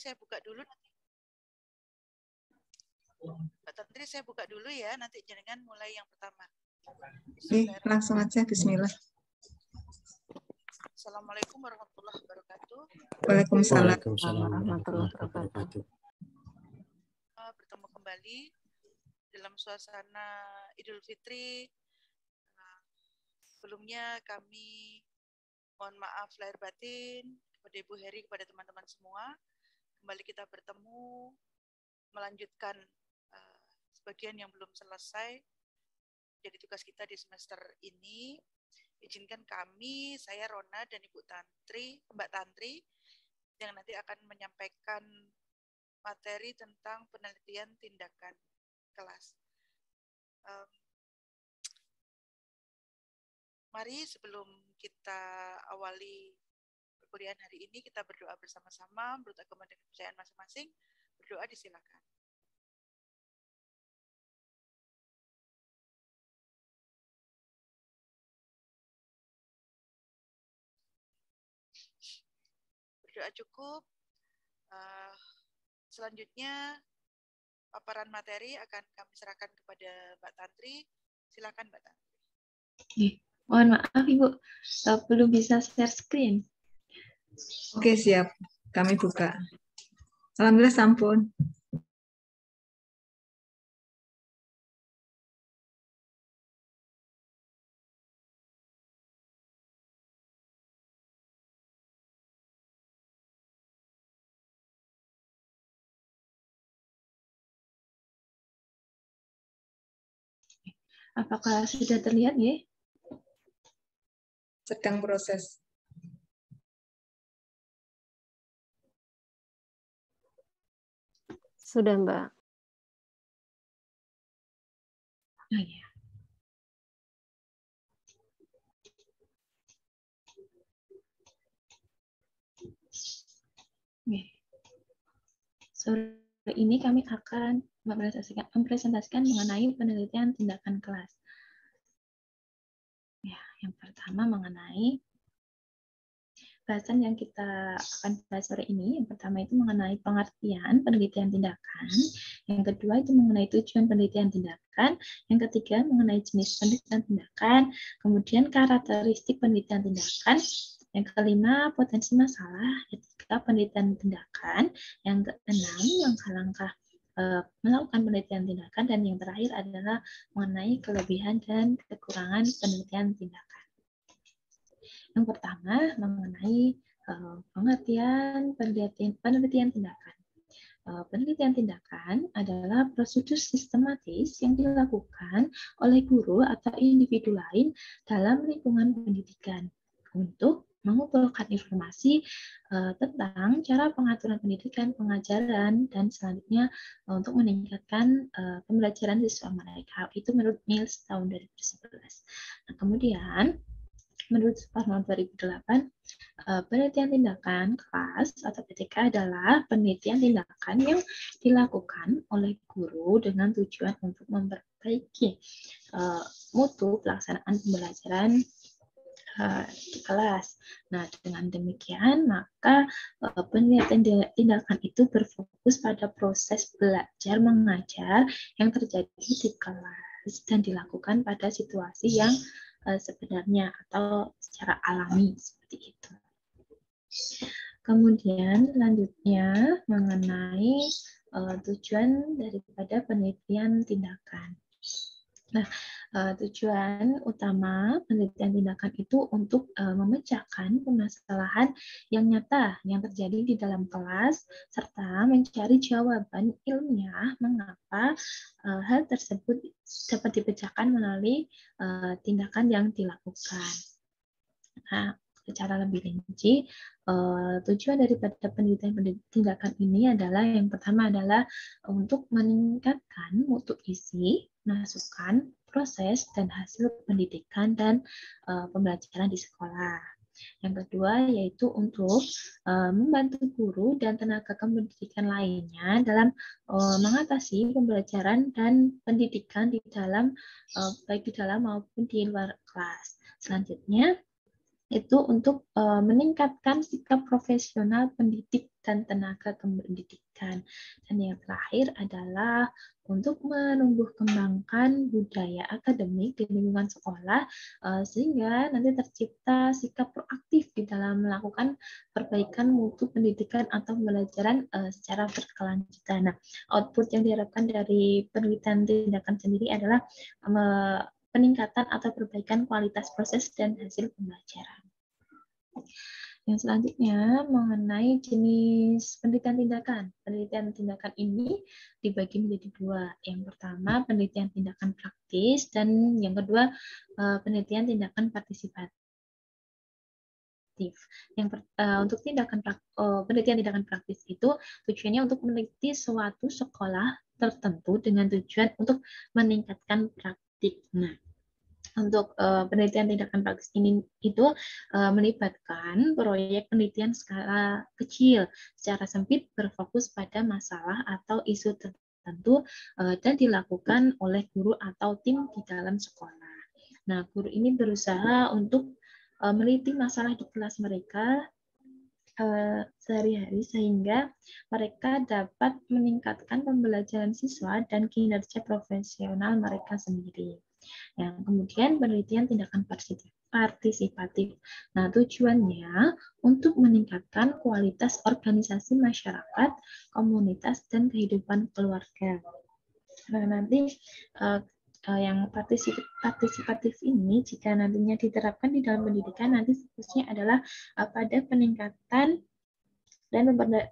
saya buka dulu. Mbak Tantri, saya buka dulu ya, nanti jenengan mulai yang pertama. Langsung aja, bismillah. Assalamualaikum warahmatullahi wabarakatuh. Waalaikumsalam warahmatullahi wabarakatuh. Bertemu kembali dalam suasana Idul Fitri. Sebelumnya kami mohon maaf lahir batin kepada Ibu Heri, kepada teman-teman semua. Kembali kita bertemu, melanjutkan sebagian yang belum selesai jadi tugas kita di semester ini. Izinkan kami, saya Rona dan Ibu Tantri, Mbak Tantri, yang nanti akan menyampaikan materi tentang penelitian tindakan kelas. Mari sebelum kita awali perkuliahan hari ini, kita berdoa bersama-sama menurut agama dan kepercayaan masing-masing. Berdoa disilakan. Berdoa cukup. Selanjutnya paparan materi akan kami serahkan kepada Mbak Tantri. Silakan Mbak Tantri. Mohon maaf Ibu, belum bisa share screen. Oke, siap. Kami buka. Alhamdulillah sampun. Apakah sudah terlihat ya? Sedang proses. Sudah, Mbak. Oh, ya. Sore ini kami akan mempresentasikan mengenai penelitian tindakan kelas. Ya, yang pertama mengenai bahasan yang kita akan bahas sore ini. Yang pertama itu mengenai pengertian penelitian tindakan. Yang kedua itu mengenai tujuan penelitian tindakan. Yang ketiga mengenai jenis penelitian tindakan. Kemudian karakteristik penelitian tindakan. Yang kelima potensi masalah. Yang ketiga penelitian tindakan. Yang keenam langkah-langkah melakukan penelitian tindakan. Dan yang terakhir adalah mengenai kelebihan dan kekurangan penelitian tindakan. Yang pertama mengenai pengertian penelitian tindakan. Penelitian tindakan adalah prosedur sistematis yang dilakukan oleh guru atau individu lain dalam lingkungan pendidikan untuk mengumpulkan informasi tentang cara pengaturan pendidikan, pengajaran, dan selanjutnya untuk meningkatkan pembelajaran siswa mereka. Itu menurut Mills tahun 2011. Nah, kemudian menurut Suparno 2008, penelitian tindakan kelas atau PTK adalah penelitian tindakan yang dilakukan oleh guru dengan tujuan untuk memperbaiki mutu pelaksanaan pembelajaran di kelas. Nah, dengan demikian, maka penelitian tindakan itu berfokus pada proses belajar mengajar yang terjadi di kelas dan dilakukan pada situasi yang sebenarnya atau secara alami seperti itu. Kemudian selanjutnya mengenai tujuan daripada penelitian tindakan. Nah, tujuan utama penelitian tindakan itu untuk memecahkan permasalahan yang nyata yang terjadi di dalam kelas serta mencari jawaban ilmiah mengapa hal tersebut dapat dipecahkan melalui tindakan yang dilakukan. Nah, secara lebih rinci, tujuan daripada penelitian tindakan ini adalah yang pertama adalah untuk meningkatkan mutu isi, masukan, proses, dan hasil pendidikan dan pembelajaran di sekolah. Yang kedua yaitu untuk membantu guru dan tenaga kependidikan lainnya dalam mengatasi pembelajaran dan pendidikan di dalam baik di dalam maupun di luar kelas. Selanjutnya itu untuk meningkatkan sikap profesional pendidik dan tenaga pendidikan. Dan yang terakhir adalah untuk menumbuh kembangkan budaya akademik di lingkungan sekolah sehingga nanti tercipta sikap proaktif di dalam melakukan perbaikan mutu pendidikan atau pembelajaran secara berkelanjutan. Nah, output yang diharapkan dari penelitian tindakan sendiri adalah peningkatan atau perbaikan kualitas proses dan hasil pembelajaran. Yang selanjutnya mengenai jenis penelitian tindakan. Penelitian tindakan ini dibagi menjadi dua. Yang pertama penelitian tindakan praktis dan yang kedua penelitian tindakan partisipatif. Untuk penelitian tindakan praktis itu tujuannya untuk meneliti suatu sekolah tertentu dengan tujuan untuk meningkatkan praktik. Nah, untuk penelitian tindakan praktis ini itu melibatkan proyek penelitian skala kecil secara sempit berfokus pada masalah atau isu tertentu dan dilakukan oleh guru atau tim di dalam sekolah. Nah, guru ini berusaha untuk meneliti masalah di kelas mereka sehari-hari sehingga mereka dapat meningkatkan pembelajaran siswa dan kinerja profesional mereka sendiri. Yang kemudian penelitian tindakan partisipatif. Nah, tujuannya untuk meningkatkan kualitas organisasi masyarakat, komunitas, dan kehidupan keluarga. Nah, nanti yang partisipatif ini jika nantinya diterapkan di dalam pendidikan nanti fokusnya adalah pada peningkatan dan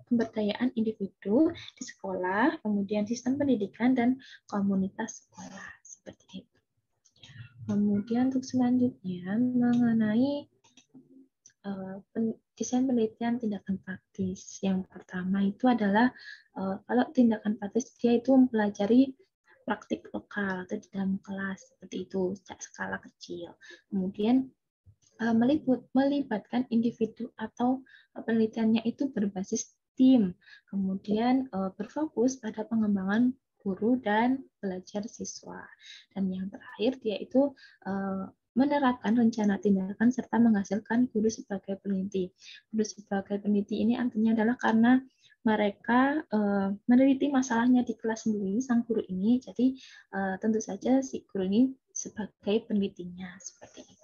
pemberdayaan individu di sekolah, kemudian sistem pendidikan dan komunitas sekolah seperti itu. Kemudian untuk selanjutnya mengenai desain penelitian tindakan praktis. Yang pertama itu adalah kalau tindakan praktis dia itu mempelajari praktik lokal atau di dalam kelas seperti itu skala kecil. Kemudian melibatkan individu atau penelitiannya itu berbasis tim. Kemudian berfokus pada pengembangan guru dan belajar siswa. Dan yang terakhir dia itu menerapkan rencana tindakan serta menghasilkan guru sebagai peneliti. Guru sebagai peneliti ini artinya adalah karena mereka meneliti masalahnya di kelas sendiri, sang guru ini, jadi tentu saja si guru ini sebagai penelitinya, seperti itu.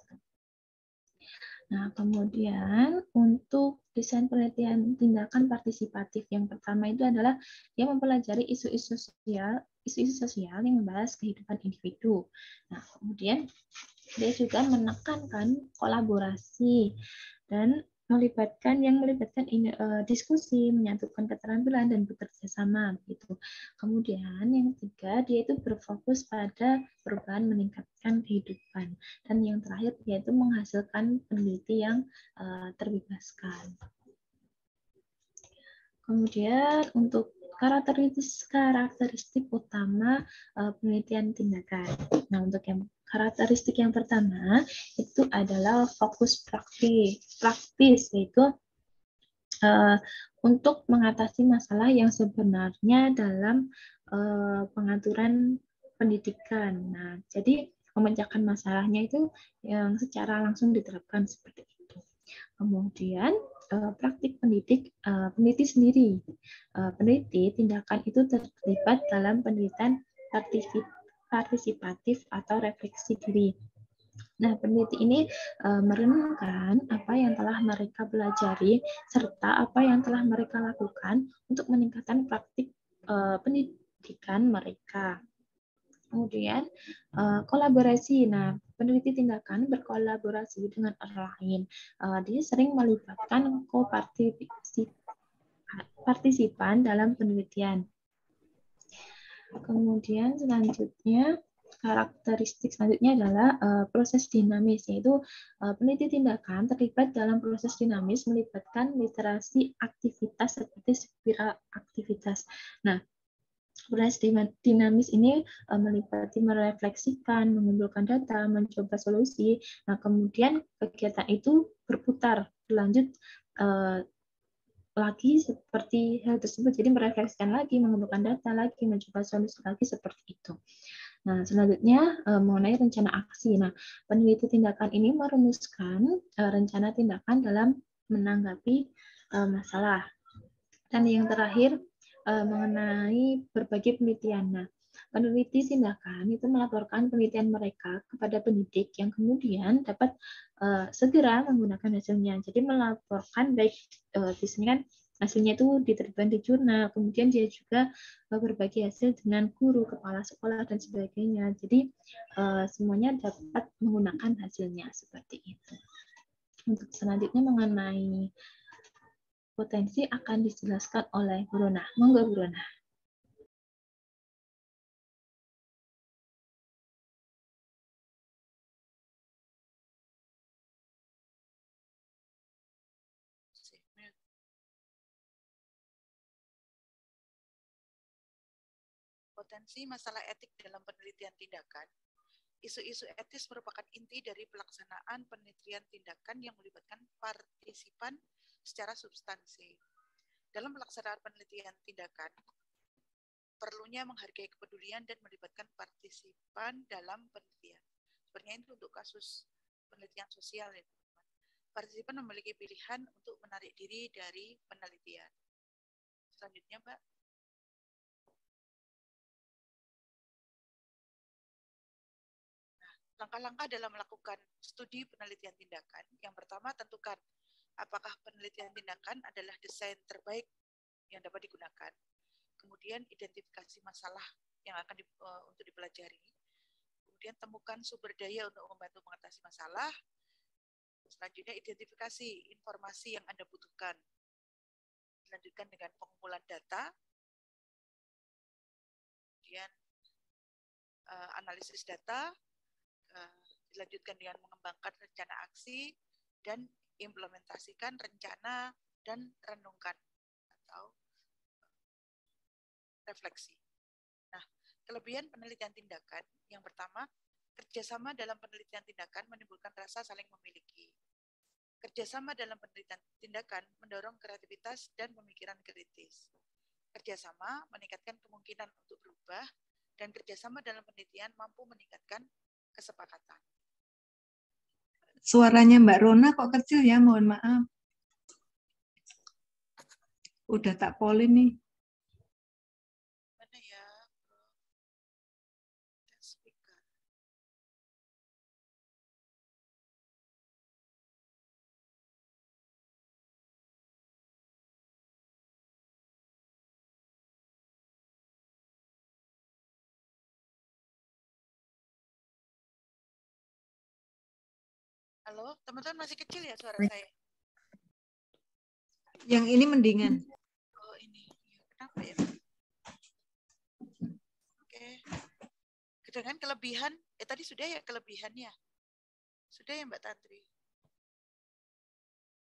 Nah, kemudian untuk desain penelitian tindakan partisipatif yang pertama itu adalah dia mempelajari isu-isu sosial yang membahas kehidupan individu. Nah, kemudian dia juga menekankan kolaborasi dan melibatkan diskusi, menyatukan keterampilan dan bekerja sama gitu. Kemudian yang ketiga dia itu berfokus pada perubahan meningkatkan kehidupan dan yang terakhir dia itu menghasilkan peneliti yang terbebaskan. Kemudian untuk karakteristik utama penelitian tindakan. Nah, untuk yang karakteristik yang pertama itu adalah fokus praktis yaitu untuk mengatasi masalah yang sebenarnya dalam pengaturan pendidikan. Nah, jadi memecahkan masalahnya itu yang secara langsung diterapkan seperti itu. Kemudian praktik peneliti sendiri. Peneliti tindakan itu terlibat dalam penelitian partisipatif atau refleksi diri. Nah, peneliti ini merenungkan apa yang telah mereka pelajari serta apa yang telah mereka lakukan untuk meningkatkan praktik pendidikan mereka. Kemudian kolaborasi. Nah, peneliti tindakan berkolaborasi dengan orang lain. Dia sering melibatkan partisipan dalam penelitian. Kemudian selanjutnya karakteristik selanjutnya adalah proses dinamis, yaitu peneliti tindakan terlibat dalam proses dinamis melibatkan literasi aktivitas seperti spiral aktivitas. Nah, proses dinamis ini meliputi merefleksikan, mengumpulkan data, mencoba solusi. Nah, kemudian kegiatan itu berputar, berlanjut lagi seperti hal tersebut. Jadi merefleksikan lagi, mengumpulkan data lagi, mencoba solusi lagi seperti itu. Nah, selanjutnya mengenai rencana aksi. Nah, peneliti tindakan ini merumuskan rencana tindakan dalam menanggapi masalah. Dan yang terakhir mengenai berbagai penelitian. Nah, peneliti tindakan itu melaporkan penelitian mereka kepada penyidik yang kemudian dapat segera menggunakan hasilnya. Jadi melaporkan baik di sini kan hasilnya itu diterbitkan di jurnal, kemudian dia juga berbagi hasil dengan guru, kepala sekolah, dan sebagainya. Jadi semuanya dapat menggunakan hasilnya seperti itu. Untuk selanjutnya mengenai potensi akan dijelaskan oleh Bu Rona. Monggo Bu Rona. Potensi masalah etik dalam penelitian tindakan. Isu-isu etis merupakan inti dari pelaksanaan penelitian tindakan yang melibatkan partisipan secara substansi. Dalam pelaksanaan penelitian tindakan, perlunya menghargai kepedulian dan melibatkan partisipan dalam penelitian. Sebenarnya itu untuk kasus penelitian sosial ya, teman-teman. Partisipan memiliki pilihan untuk menarik diri dari penelitian. Selanjutnya, Mbak. Langkah-langkah dalam melakukan studi penelitian tindakan. Yang pertama, tentukan apakah penelitian tindakan adalah desain terbaik yang dapat digunakan. Kemudian, identifikasi masalah yang akan untuk dipelajari. Kemudian, temukan sumber daya untuk membantu mengatasi masalah. Selanjutnya, identifikasi informasi yang Anda butuhkan. Dilanjutkan dengan pengumpulan data. Kemudian, analisis data. Dilanjutkan dengan mengembangkan rencana aksi dan implementasikan rencana dan renungkan atau refleksi. Nah, kelebihan penelitian tindakan yang pertama, kerjasama dalam penelitian tindakan menimbulkan rasa saling memiliki. Kerjasama dalam penelitian tindakan mendorong kreativitas dan pemikiran kritis. Kerjasama meningkatkan kemungkinan untuk berubah, dan kerjasama dalam penelitian mampu meningkatkan kesepakatan. Suaranya Mbak Rona kok kecil ya, mohon maaf. Udah tak polin nih. Mana ya? Speaker. Halo, teman-teman masih kecil ya suara saya? Yang ini mendingan. Oh ini, kenapa ya? Oke. Dengan kelebihan, tadi sudah ya kelebihannya? Sudah ya Mbak Tantri?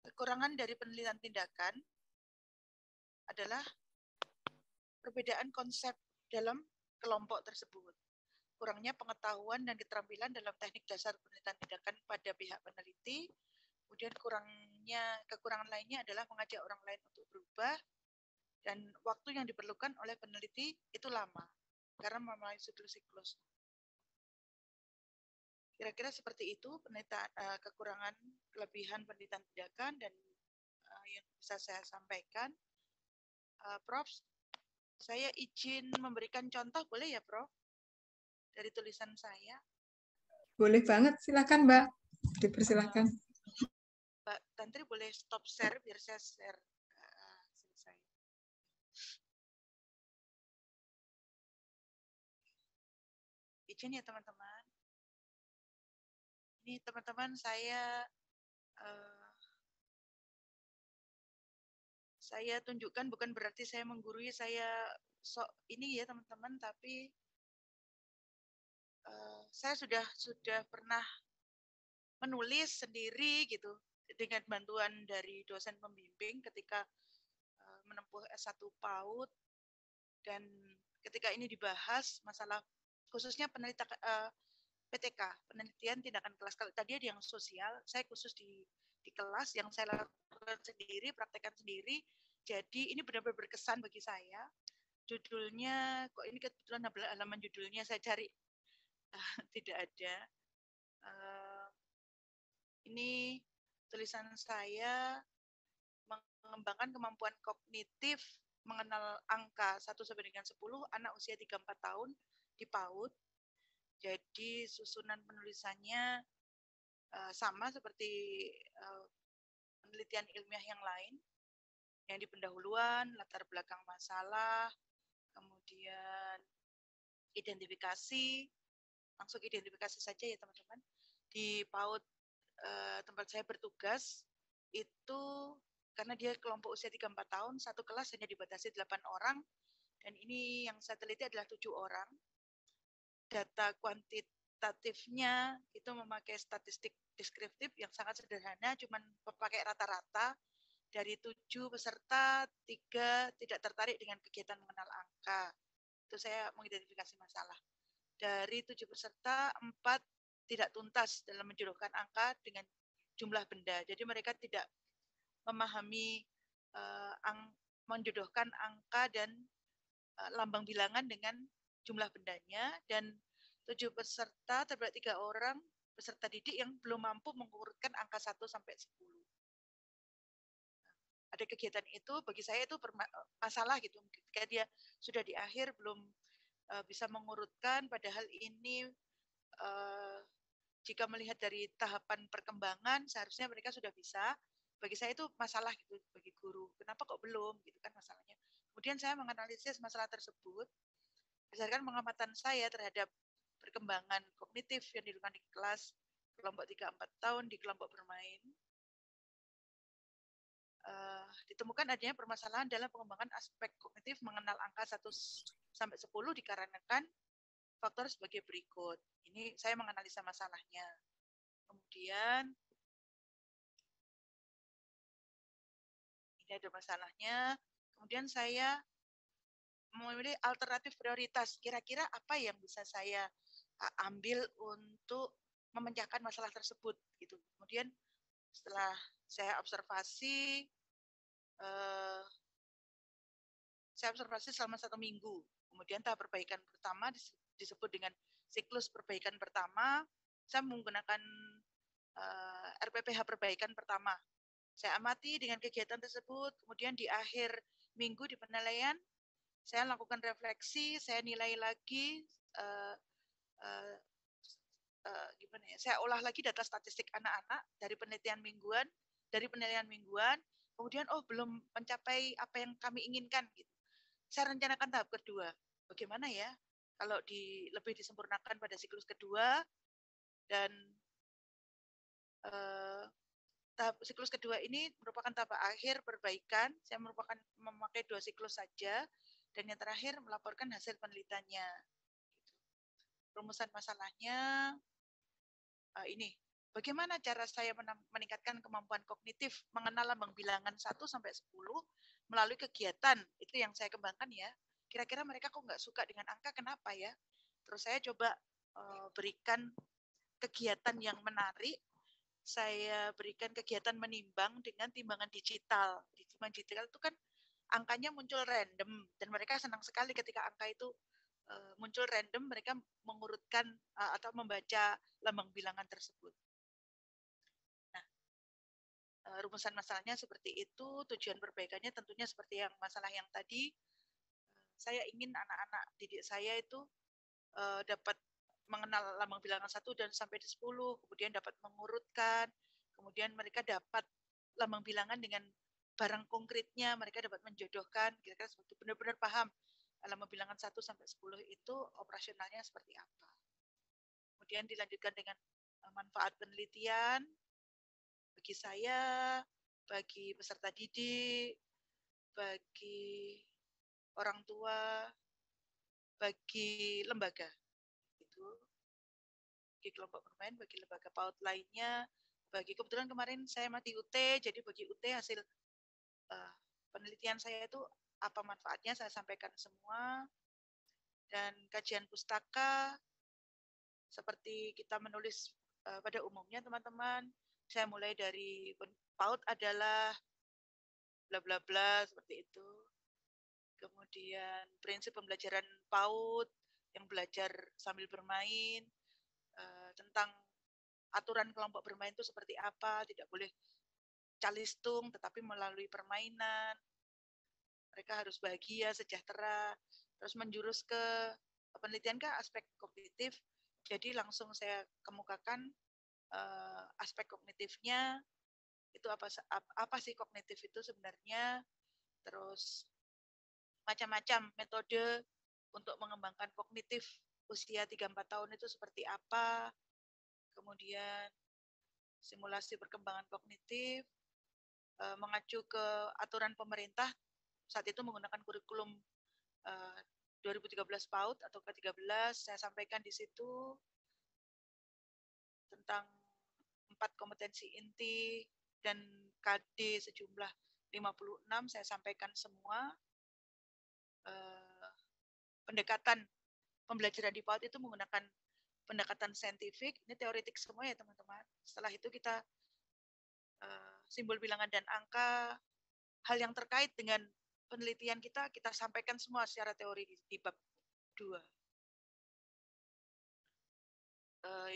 Kekurangan dari penelitian tindakan adalah perbedaan konsep dalam kelompok tersebut. Kurangnya pengetahuan dan keterampilan dalam teknik dasar penelitian tindakan pada pihak peneliti. Kemudian kekurangan lainnya adalah mengajak orang lain untuk berubah, dan waktu yang diperlukan oleh peneliti itu lama karena melalui siklus-siklus. Kira-kira seperti itu kekurangan kelebihan penelitian tindakan dan yang bisa saya sampaikan. Prof, saya izin memberikan contoh, boleh ya Prof? Dari tulisan saya. Boleh banget, silakan Mbak. Dipersilakan. Mbak Tantri boleh stop share biar saya share selesai. Izin ya teman-teman. Ini teman-teman saya tunjukkan, bukan berarti saya menggurui, saya ini ya teman-teman, tapi saya sudah pernah menulis sendiri gitu dengan bantuan dari dosen pembimbing ketika menempuh S1 PAUD, dan ketika ini dibahas masalah khususnya PTK, penelitian tindakan kelas. Kalau tadi ada yang sosial, saya khusus di kelas yang saya lakukan sendiri, praktekkan sendiri. Jadi ini benar-benar berkesan bagi saya. Judulnya, kok ini kebetulan halaman judulnya saya cari Tidak ada. Ini tulisan saya mengembangkan kemampuan kognitif mengenal angka 1 sampai dengan 10 anak usia 3-4 tahun di PAUD. Jadi susunan penulisannya sama seperti penelitian ilmiah yang lain, yang di pendahuluan, latar belakang masalah, kemudian identifikasi, langsung identifikasi saja ya teman-teman. Di PAUD tempat saya bertugas itu karena dia kelompok usia 3-4 tahun, satu kelas hanya dibatasi 8 orang, dan ini yang saya teliti adalah 7 orang. Data kuantitatifnya itu memakai statistik deskriptif yang sangat sederhana, cuman memakai rata-rata. Dari 7 peserta, 3 tidak tertarik dengan kegiatan mengenal angka. Itu saya mengidentifikasi masalah. Dari 7 peserta, 4 tidak tuntas dalam menjodohkan angka dengan jumlah benda. Jadi mereka tidak memahami menjodohkan angka dan lambang bilangan dengan jumlah bendanya, dan 7 peserta terberat 3 orang peserta didik yang belum mampu mengurutkan angka 1 sampai 10. Ada kegiatan itu, bagi saya itu masalah gitu. Ketika dia sudah di akhir belum bisa mengurutkan, padahal ini jika melihat dari tahapan perkembangan seharusnya mereka sudah bisa. Bagi saya itu masalah gitu bagi guru. Kenapa kok belum gitu kan masalahnya. Kemudian saya menganalisis masalah tersebut berdasarkan pengamatan saya terhadap perkembangan kognitif yang dilakukan di kelas kelompok 3-4 tahun di kelompok bermain. Ditemukan adanya permasalahan dalam pengembangan aspek kognitif mengenal angka 1 sampai 10 dikarenakan faktor sebagai berikut. Ini saya menganalisa masalahnya. Kemudian ini ada masalahnya. Kemudian saya memilih alternatif prioritas. Kira-kira apa yang bisa saya ambil untuk memecahkan masalah tersebut gitu. Kemudian setelah saya observasi selama 1 minggu. Kemudian tahap perbaikan pertama disebut dengan siklus perbaikan pertama. Saya menggunakan RPPH perbaikan pertama. Saya amati dengan kegiatan tersebut, kemudian di akhir minggu di penilaian, saya lakukan refleksi, saya nilai lagi, gimana ya? Saya olah lagi data statistik anak-anak dari penelitian mingguan, kemudian belum mencapai apa yang kami inginkan gitu. Saya rencanakan tahap kedua. Bagaimana ya kalau lebih disempurnakan pada siklus kedua, dan tahap siklus kedua ini merupakan tahap akhir perbaikan. Saya memakai 2 siklus saja, dan yang terakhir melaporkan hasil penelitiannya. Rumusan masalahnya ini. Bagaimana cara saya meningkatkan kemampuan kognitif mengenal lambang bilangan 1 sampai 10 melalui kegiatan? Itu yang saya kembangkan ya. Kira-kira mereka kok nggak suka dengan angka, kenapa ya? Terus saya coba berikan kegiatan yang menarik. Saya berikan kegiatan menimbang dengan timbangan digital. Di timbangan digital itu kan angkanya muncul random, dan mereka senang sekali ketika angka itu muncul random, mereka mengurutkan atau membaca lambang bilangan tersebut. Nah, rumusan masalahnya seperti itu, tujuan perbaikannya tentunya seperti yang masalah yang tadi. Saya ingin anak-anak didik saya itu dapat mengenal lambang bilangan 1 dan sampai 10, kemudian dapat mengurutkan, kemudian mereka dapat lambang bilangan dengan barang konkretnya, mereka dapat menjodohkan, kira-kira seperti benar-benar paham lambang bilangan 1 sampai 10 itu operasionalnya seperti apa. Kemudian dilanjutkan dengan manfaat penelitian bagi saya, bagi peserta didik, bagi orang tua, bagi lembaga. Bagi kelompok bermain, bagi lembaga PAUD lainnya, bagi kebetulan kemarin saya mati UT, jadi bagi UT hasil penelitian saya itu apa manfaatnya saya sampaikan semua. Dan kajian pustaka seperti kita menulis pada umumnya teman-teman, saya mulai dari PAUD adalah bla bla bla seperti itu. Kemudian prinsip pembelajaran PAUD yang belajar sambil bermain, tentang aturan kelompok bermain itu seperti apa, tidak boleh calistung, tetapi melalui permainan. Mereka harus bahagia, sejahtera, terus menjurus ke penelitian ke aspek kognitif. Jadi langsung saya kemukakan aspek kognitifnya, itu apa sih kognitif itu sebenarnya, terus macam-macam metode untuk mengembangkan kognitif usia 3-4 tahun itu seperti apa, kemudian simulasi perkembangan kognitif, mengacu ke aturan pemerintah, saat itu menggunakan kurikulum 2013 PAUD atau ke-13, saya sampaikan di situ tentang 4 kompetensi inti dan KD sejumlah 56, saya sampaikan semua. Pendekatan pembelajaran di PAUD itu menggunakan pendekatan saintifik, ini teoretik semua ya teman-teman. Setelah itu kita simbol bilangan dan angka, hal yang terkait dengan penelitian kita sampaikan semua secara teori di bab 2.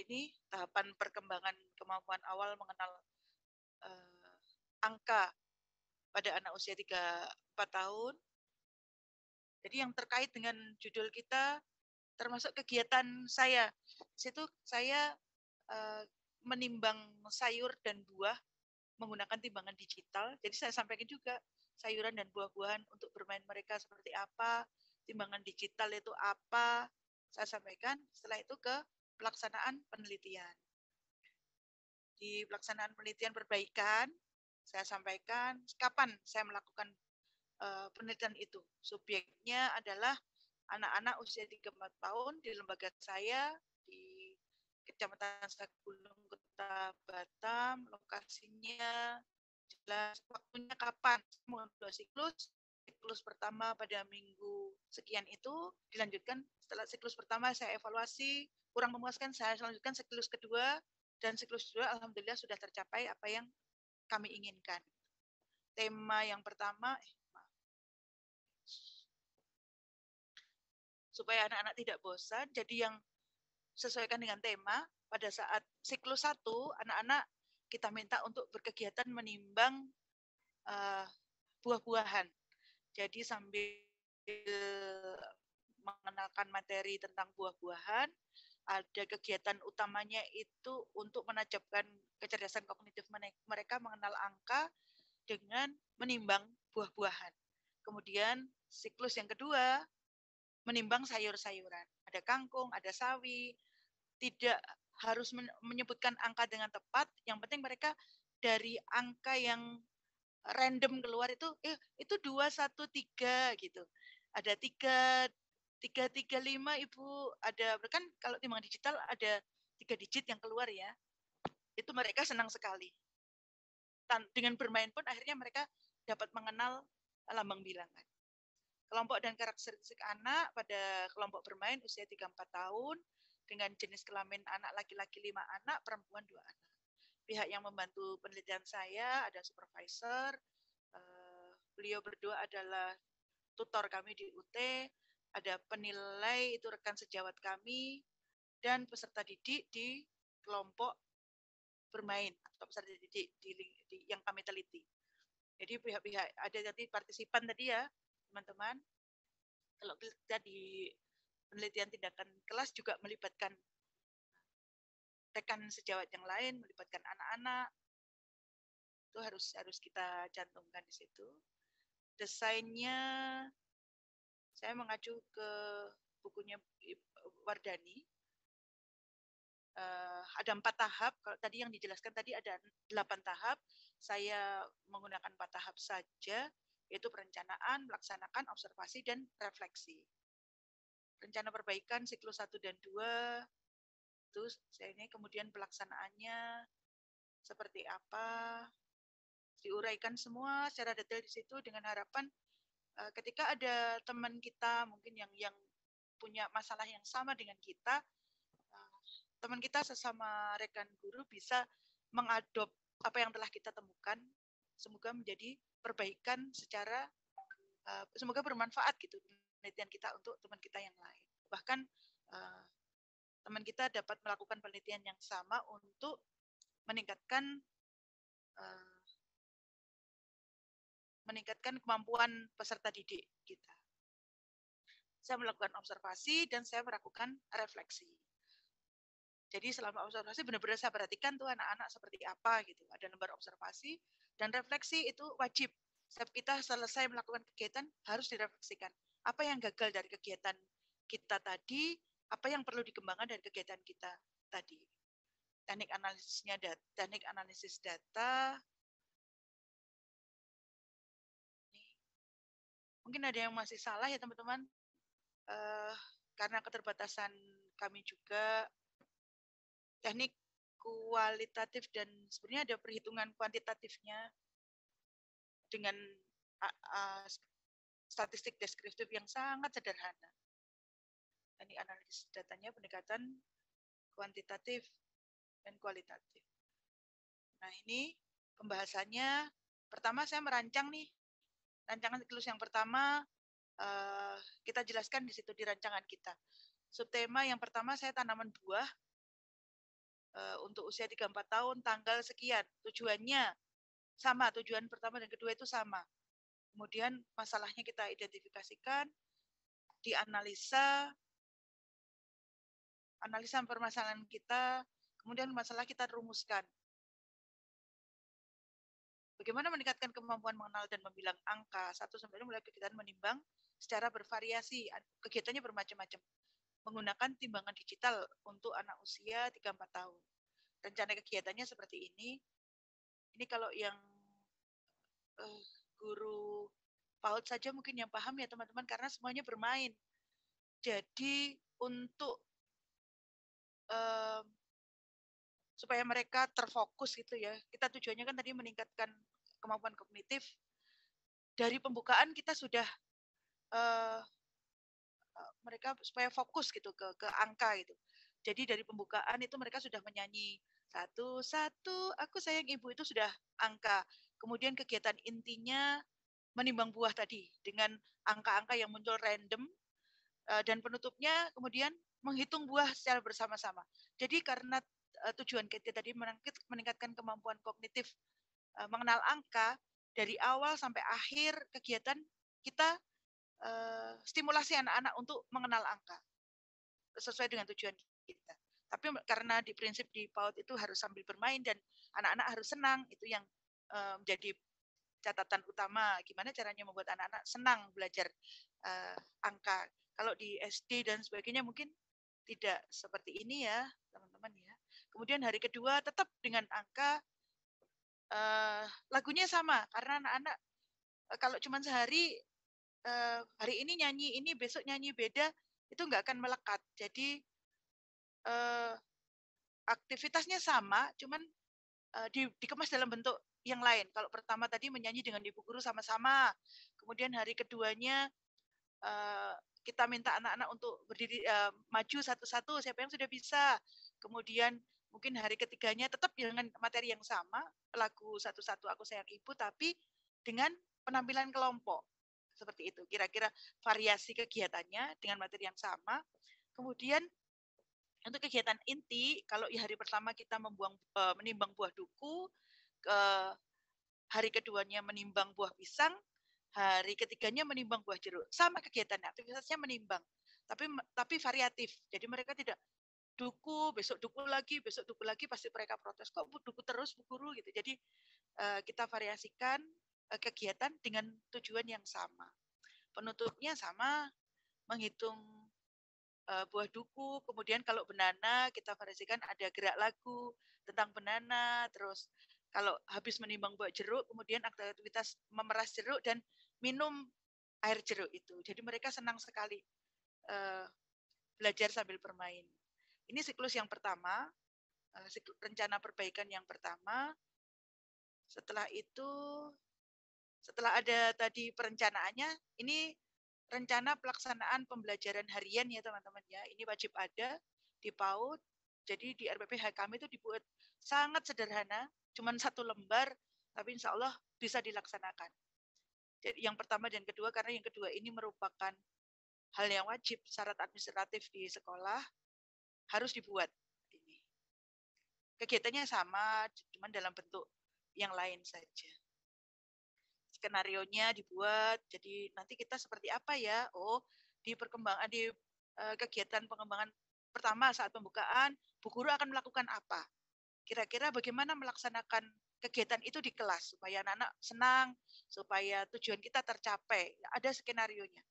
Ini tahapan perkembangan kemampuan awal mengenal angka pada anak usia 3-4 tahun. Jadi yang terkait dengan judul kita, termasuk kegiatan saya. Di situ saya menimbang sayur dan buah menggunakan timbangan digital. Jadi saya sampaikan juga sayuran dan buah-buahan untuk bermain mereka seperti apa, timbangan digital itu apa, saya sampaikan. Setelah itu ke pelaksanaan penelitian. Di pelaksanaan penelitian perbaikan, saya sampaikan kapan saya melakukan penelitian itu. Subjeknya adalah anak-anak usia 3-4 tahun di lembaga saya di Kecamatan Sagulung, Kota Batam. Lokasinya jelas, waktunya kapan. Dua siklus. Siklus pertama pada minggu sekian itu dilanjutkan. Setelah siklus pertama saya evaluasi, kurang memuaskan, saya lanjutkan siklus kedua, dan siklus kedua alhamdulillah sudah tercapai apa yang kami inginkan. Tema yang pertama, supaya anak-anak tidak bosan, jadi yang sesuaikan dengan tema, pada saat siklus 1, anak-anak kita minta untuk berkegiatan menimbang buah-buahan. Jadi sambil mengenalkan materi tentang buah-buahan, ada kegiatan utamanya itu untuk menajamkan kecerdasan kognitif mereka mengenal angka dengan menimbang buah-buahan. Kemudian siklus yang kedua, menimbang sayur-sayuran. Ada kangkung, ada sawi. Tidak harus menyebutkan angka dengan tepat. Yang penting mereka dari angka yang random keluar itu 2, 1, 3 gitu. Ada 3, 3, 3, 5 Ibu. Ada kan kalau timbangan digital ada 3 digit yang keluar ya. Itu mereka senang sekali. Dengan bermain pun akhirnya mereka dapat mengenal lambang bilangan. Kelompok dan karakteristik anak pada kelompok bermain usia 3-4 tahun dengan jenis kelamin anak laki-laki 5 anak, perempuan 2 anak. Pihak yang membantu penelitian saya ada supervisor, beliau berdua adalah tutor kami di UT, ada penilai itu rekan sejawat kami, dan peserta didik di kelompok bermain atau peserta didik yang kami teliti. Jadi pihak-pihak ada nanti partisipan tadi ya, teman-teman. Kalau kita di penelitian tindakan kelas juga melibatkan rekan sejawat yang lain, melibatkan anak-anak. Itu harus kita cantumkan di situ. Desainnya saya mengacu ke bukunya Wardani. Ada 4 tahap. Kalau tadi yang dijelaskan tadi ada 8 tahap. Saya menggunakan 4 tahap saja, yaitu perencanaan, melaksanakan, observasi, dan refleksi. Rencana perbaikan siklus 1 dan 2, itu saya ini kemudian pelaksanaannya seperti apa, diuraikan semua secara detail di situ dengan harapan ketika ada teman kita mungkin yang punya masalah yang sama dengan kita, teman kita sesama rekan guru bisa mengadop apa yang telah kita temukan, semoga menjadi perbaikan secara semoga bermanfaat gitu penelitian kita untuk teman kita yang lain. Bahkan teman kita dapat melakukan penelitian yang sama untuk meningkatkan kemampuan peserta didik kita. Saya melakukan observasi dan saya melakukan refleksi. Jadi selama observasi benar-benar saya perhatikan tuh anak-anak seperti apa gitu. Ada lembar observasi dan refleksi itu wajib. Setiap kita selesai melakukan kegiatan harus direfleksikan. Apa yang gagal dari kegiatan kita tadi, apa yang perlu dikembangkan dari kegiatan kita tadi. Teknik analisis data. Mungkin ada yang masih salah ya teman-teman. Karena keterbatasan kami juga, teknik kualitatif dan sebenarnya ada perhitungan kuantitatifnya dengan statistik deskriptif yang sangat sederhana. Teknik analisis datanya pendekatan kuantitatif dan kualitatif. Nah ini pembahasannya, pertama saya merancang nih, rancangan siklus yang pertama kita jelaskan di situ di rancangan kita. Subtema yang pertama saya tanaman buah untuk usia 3-4 tahun, tanggal sekian. Tujuannya sama, tujuan pertama dan kedua itu sama. Kemudian masalahnya kita identifikasikan, dianalisa, analisa permasalahan kita, kemudian masalah kita rumuskan. Bagaimana meningkatkan kemampuan mengenal dan membilang angka? 1-5 mulai kegiatan menimbang secara bervariasi, kegiatannya bermacam-macam. Menggunakan timbangan digital untuk anak usia 3-4 tahun. Rencana kegiatannya seperti ini. Ini kalau yang guru PAUD saja mungkin yang paham ya teman-teman, karena semuanya bermain. Jadi untuk supaya mereka terfokus gitu ya, kita tujuannya kan tadi meningkatkan kemampuan kognitif. Dari pembukaan kita sudah mereka supaya fokus gitu ke angka gitu. Jadi dari pembukaan itu mereka sudah menyanyi 1-1 aku sayang ibu, itu sudah angka. Kemudian kegiatan intinya menimbang buah tadi dengan angka-angka yang muncul random, dan penutupnya kemudian menghitung buah secara bersama-sama. Jadi karena tujuan kita tadi meningkatkan kemampuan kognitif mengenal angka, dari awal sampai akhir kegiatan kita stimulasi anak-anak untuk mengenal angka sesuai dengan tujuan kita. Tapi karena di prinsip di PAUD itu harus sambil bermain dan anak-anak harus senang, itu yang menjadi catatan utama. Gimana caranya membuat anak-anak senang belajar angka. Kalau di SD dan sebagainya mungkin tidak seperti ini ya teman-teman ya. Kemudian hari kedua tetap dengan angka, lagunya sama karena anak-anak kalau cuma sehari, hari ini nyanyi ini, besok nyanyi beda, itu nggak akan melekat. Jadi aktivitasnya sama, cuman dikemas dalam bentuk yang lain. Kalau pertama tadi menyanyi dengan ibu guru sama-sama, kemudian hari keduanya kita minta anak-anak untuk berdiri maju satu-satu, siapa yang sudah bisa. Kemudian mungkin hari ketiganya tetap dengan materi yang sama, lagu 1-1 aku sayang ibu, tapi dengan penampilan kelompok. Seperti itu, kira-kira variasi kegiatannya dengan materi yang sama. Kemudian untuk kegiatan inti, kalau di hari pertama kita menimbang buah duku, hari keduanya menimbang buah pisang, hari ketiganya menimbang buah jeruk. Sama kegiatannya, aktivitasnya menimbang, tapi variatif. Jadi mereka tidak duku, besok duku lagi, pasti mereka protes, kok duku terus Bu Guru gitu. Jadi kita variasikan kegiatan dengan tujuan yang sama. Penutupnya sama, menghitung buah duku, kemudian kalau banana kita variasikan ada gerak lagu tentang banana, terus kalau habis menimbang buah jeruk, kemudian aktivitas memeras jeruk dan minum air jeruk itu. Jadi mereka senang sekali belajar sambil bermain. Ini siklus yang pertama, rencana perbaikan yang pertama. Setelah itu, setelah ada tadi perencanaannya, ini rencana pelaksanaan pembelajaran harian ya teman-teman ya. Ini wajib ada di PAUD. Jadi di RPPH kami itu dibuat sangat sederhana, cuma 1 lembar, tapi insya Allah bisa dilaksanakan. Jadi yang pertama dan kedua, karena yang kedua ini merupakan hal yang wajib, syarat administratif di sekolah, harus dibuat. Ini kegiatannya sama, cuma dalam bentuk yang lain saja. Skenarionya dibuat, jadi nanti kita seperti apa ya? Oh, di kegiatan pengembangan pertama saat pembukaan, Bu Guru akan melakukan apa? Kira-kira bagaimana melaksanakan kegiatan itu di kelas supaya anak-anak senang, supaya tujuan kita tercapai. Ada skenarionya,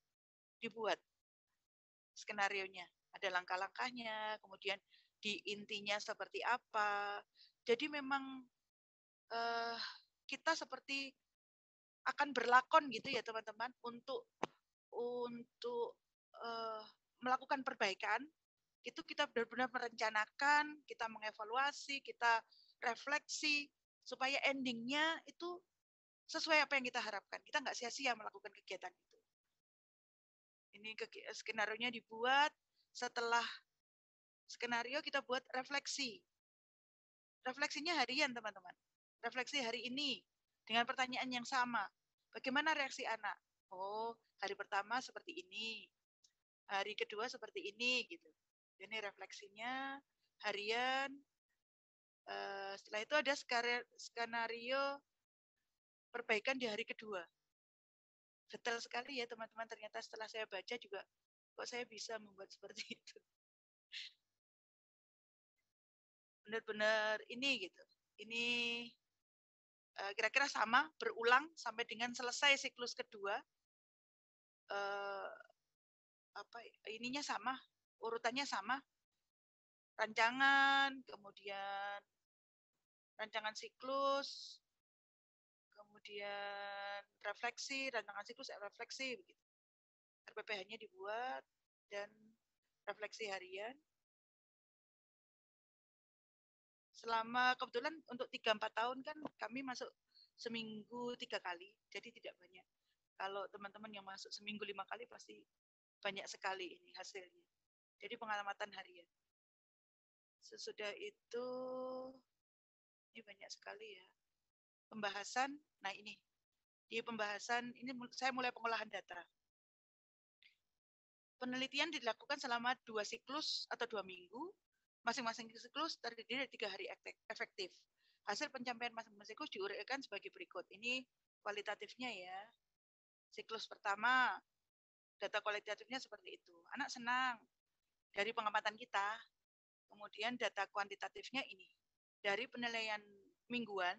dibuat skenarionya, ada langkah-langkahnya, kemudian di intinya seperti apa. Jadi memang kita seperti akan berlakon gitu ya teman-teman untuk melakukan perbaikan. Itu kita benar-benar merencanakan, kita mengevaluasi, kita refleksi supaya endingnya itu sesuai apa yang kita harapkan. Kita nggak sia-sia melakukan kegiatan itu. Ini skenario-nya dibuat, setelah skenario kita buat refleksi. Refleksinya harian teman-teman. Refleksi hari ini dengan pertanyaan yang sama. Bagaimana reaksi anak? Oh, hari pertama seperti ini. Hari kedua seperti ini gitu. Ini refleksinya harian. Setelah itu ada skenario perbaikan di hari kedua. Detail sekali ya teman-teman, ternyata setelah saya baca juga kok saya bisa membuat seperti itu. Benar-benar ini gitu. Ini kira-kira sama, berulang sampai dengan selesai siklus kedua. Ininya sama, urutannya sama. Rancangan, kemudian rancangan siklus, kemudian refleksi, rancangan siklus, refleksi, begitu. RPPH-nya dibuat dan refleksi harian. Selama kebetulan untuk 3-4 tahun kan kami masuk seminggu 3 kali, jadi tidak banyak. Kalau teman-teman yang masuk seminggu 5 kali pasti banyak sekali ini hasilnya. Jadi pengamatan harian. Sesudah itu, ini banyak sekali ya. Pembahasan, nah ini. Di pembahasan, ini saya mulai pengolahan data. Penelitian dilakukan selama 2 siklus atau 2 minggu. Masing-masing siklus terdiri dari 3 hari efektif. Hasil pencapaian masing-masing siklus diuraikan sebagai berikut. Ini kualitatifnya ya. Siklus pertama, data kualitatifnya seperti itu. Anak senang dari pengamatan kita. Kemudian data kuantitatifnya ini. Dari penilaian mingguan,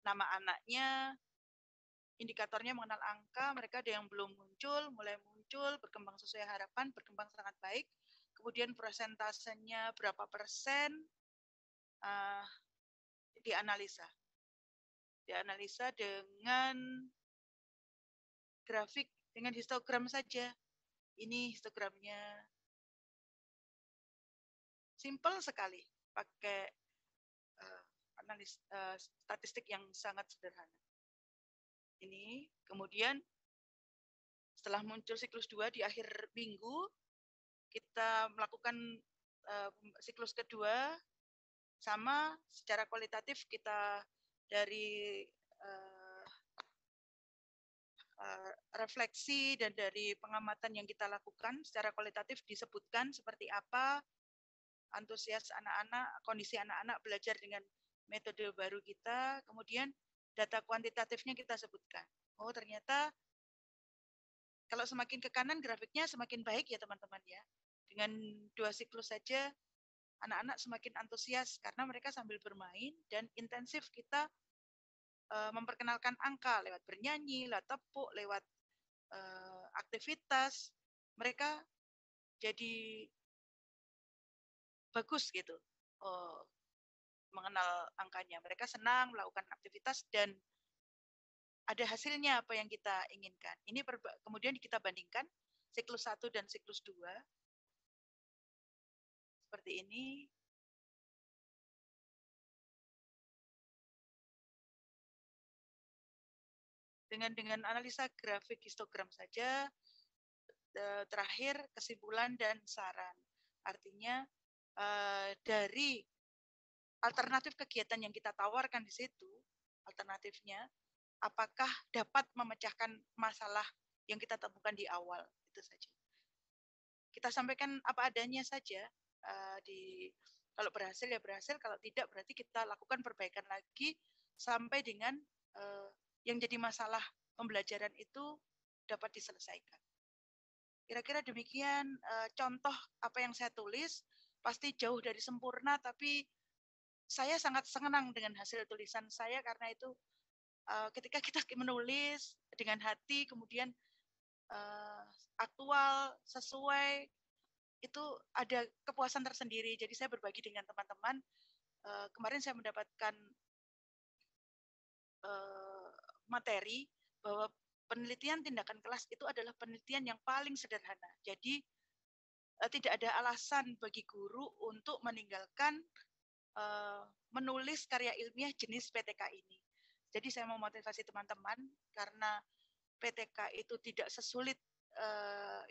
nama anaknya, indikatornya mengenal angka, mereka ada yang belum muncul, mulai muncul, berkembang sesuai harapan, berkembang sangat baik. Kemudian persentasenya berapa persen, dianalisa. Dianalisa dengan grafik, dengan histogram saja. Ini histogramnya. Simple sekali, pakai statistik yang sangat sederhana. Ini, kemudian setelah muncul siklus 2 di akhir minggu, kita melakukan siklus kedua, sama secara kualitatif kita dari refleksi dan dari pengamatan yang kita lakukan secara kualitatif disebutkan seperti apa antusias anak-anak, kondisi anak-anak belajar dengan metode baru kita, kemudian data kuantitatifnya kita sebutkan. Oh, ternyata kalau semakin ke kanan grafiknya semakin baik ya teman-teman ya. Dengan 2 siklus saja anak-anak semakin antusias karena mereka sambil bermain dan intensif kita memperkenalkan angka lewat bernyanyi, lewat tepuk, lewat aktivitas. Mereka jadi bagus gitu mengenal angkanya. Mereka senang melakukan aktivitas dan ada hasilnya apa yang kita inginkan. Ini kemudian kita bandingkan siklus 1 dan siklus 2. Seperti ini. Dengan analisa grafik histogram saja, terakhir kesimpulan dan saran. Artinya dari alternatif kegiatan yang kita tawarkan di situ, alternatifnya, apakah dapat memecahkan masalah yang kita temukan di awal, itu saja. Kita sampaikan apa adanya saja, Kalau berhasil ya berhasil, kalau tidak berarti kita lakukan perbaikan lagi sampai dengan yang jadi masalah pembelajaran itu dapat diselesaikan. Kira-kira demikian contoh apa yang saya tulis. Pasti jauh dari sempurna, tapi saya sangat senang dengan hasil tulisan saya karena itu ketika kita menulis dengan hati, kemudian aktual, sesuai, itu ada kepuasan tersendiri. Jadi saya berbagi dengan teman-teman. Kemarin saya mendapatkan materi bahwa penelitian tindakan kelas itu adalah penelitian yang paling sederhana. Jadi tidak ada alasan bagi guru untuk meninggalkan menulis karya ilmiah jenis PTK ini. Jadi saya mau motivasi teman-teman karena PTK itu tidak sesulit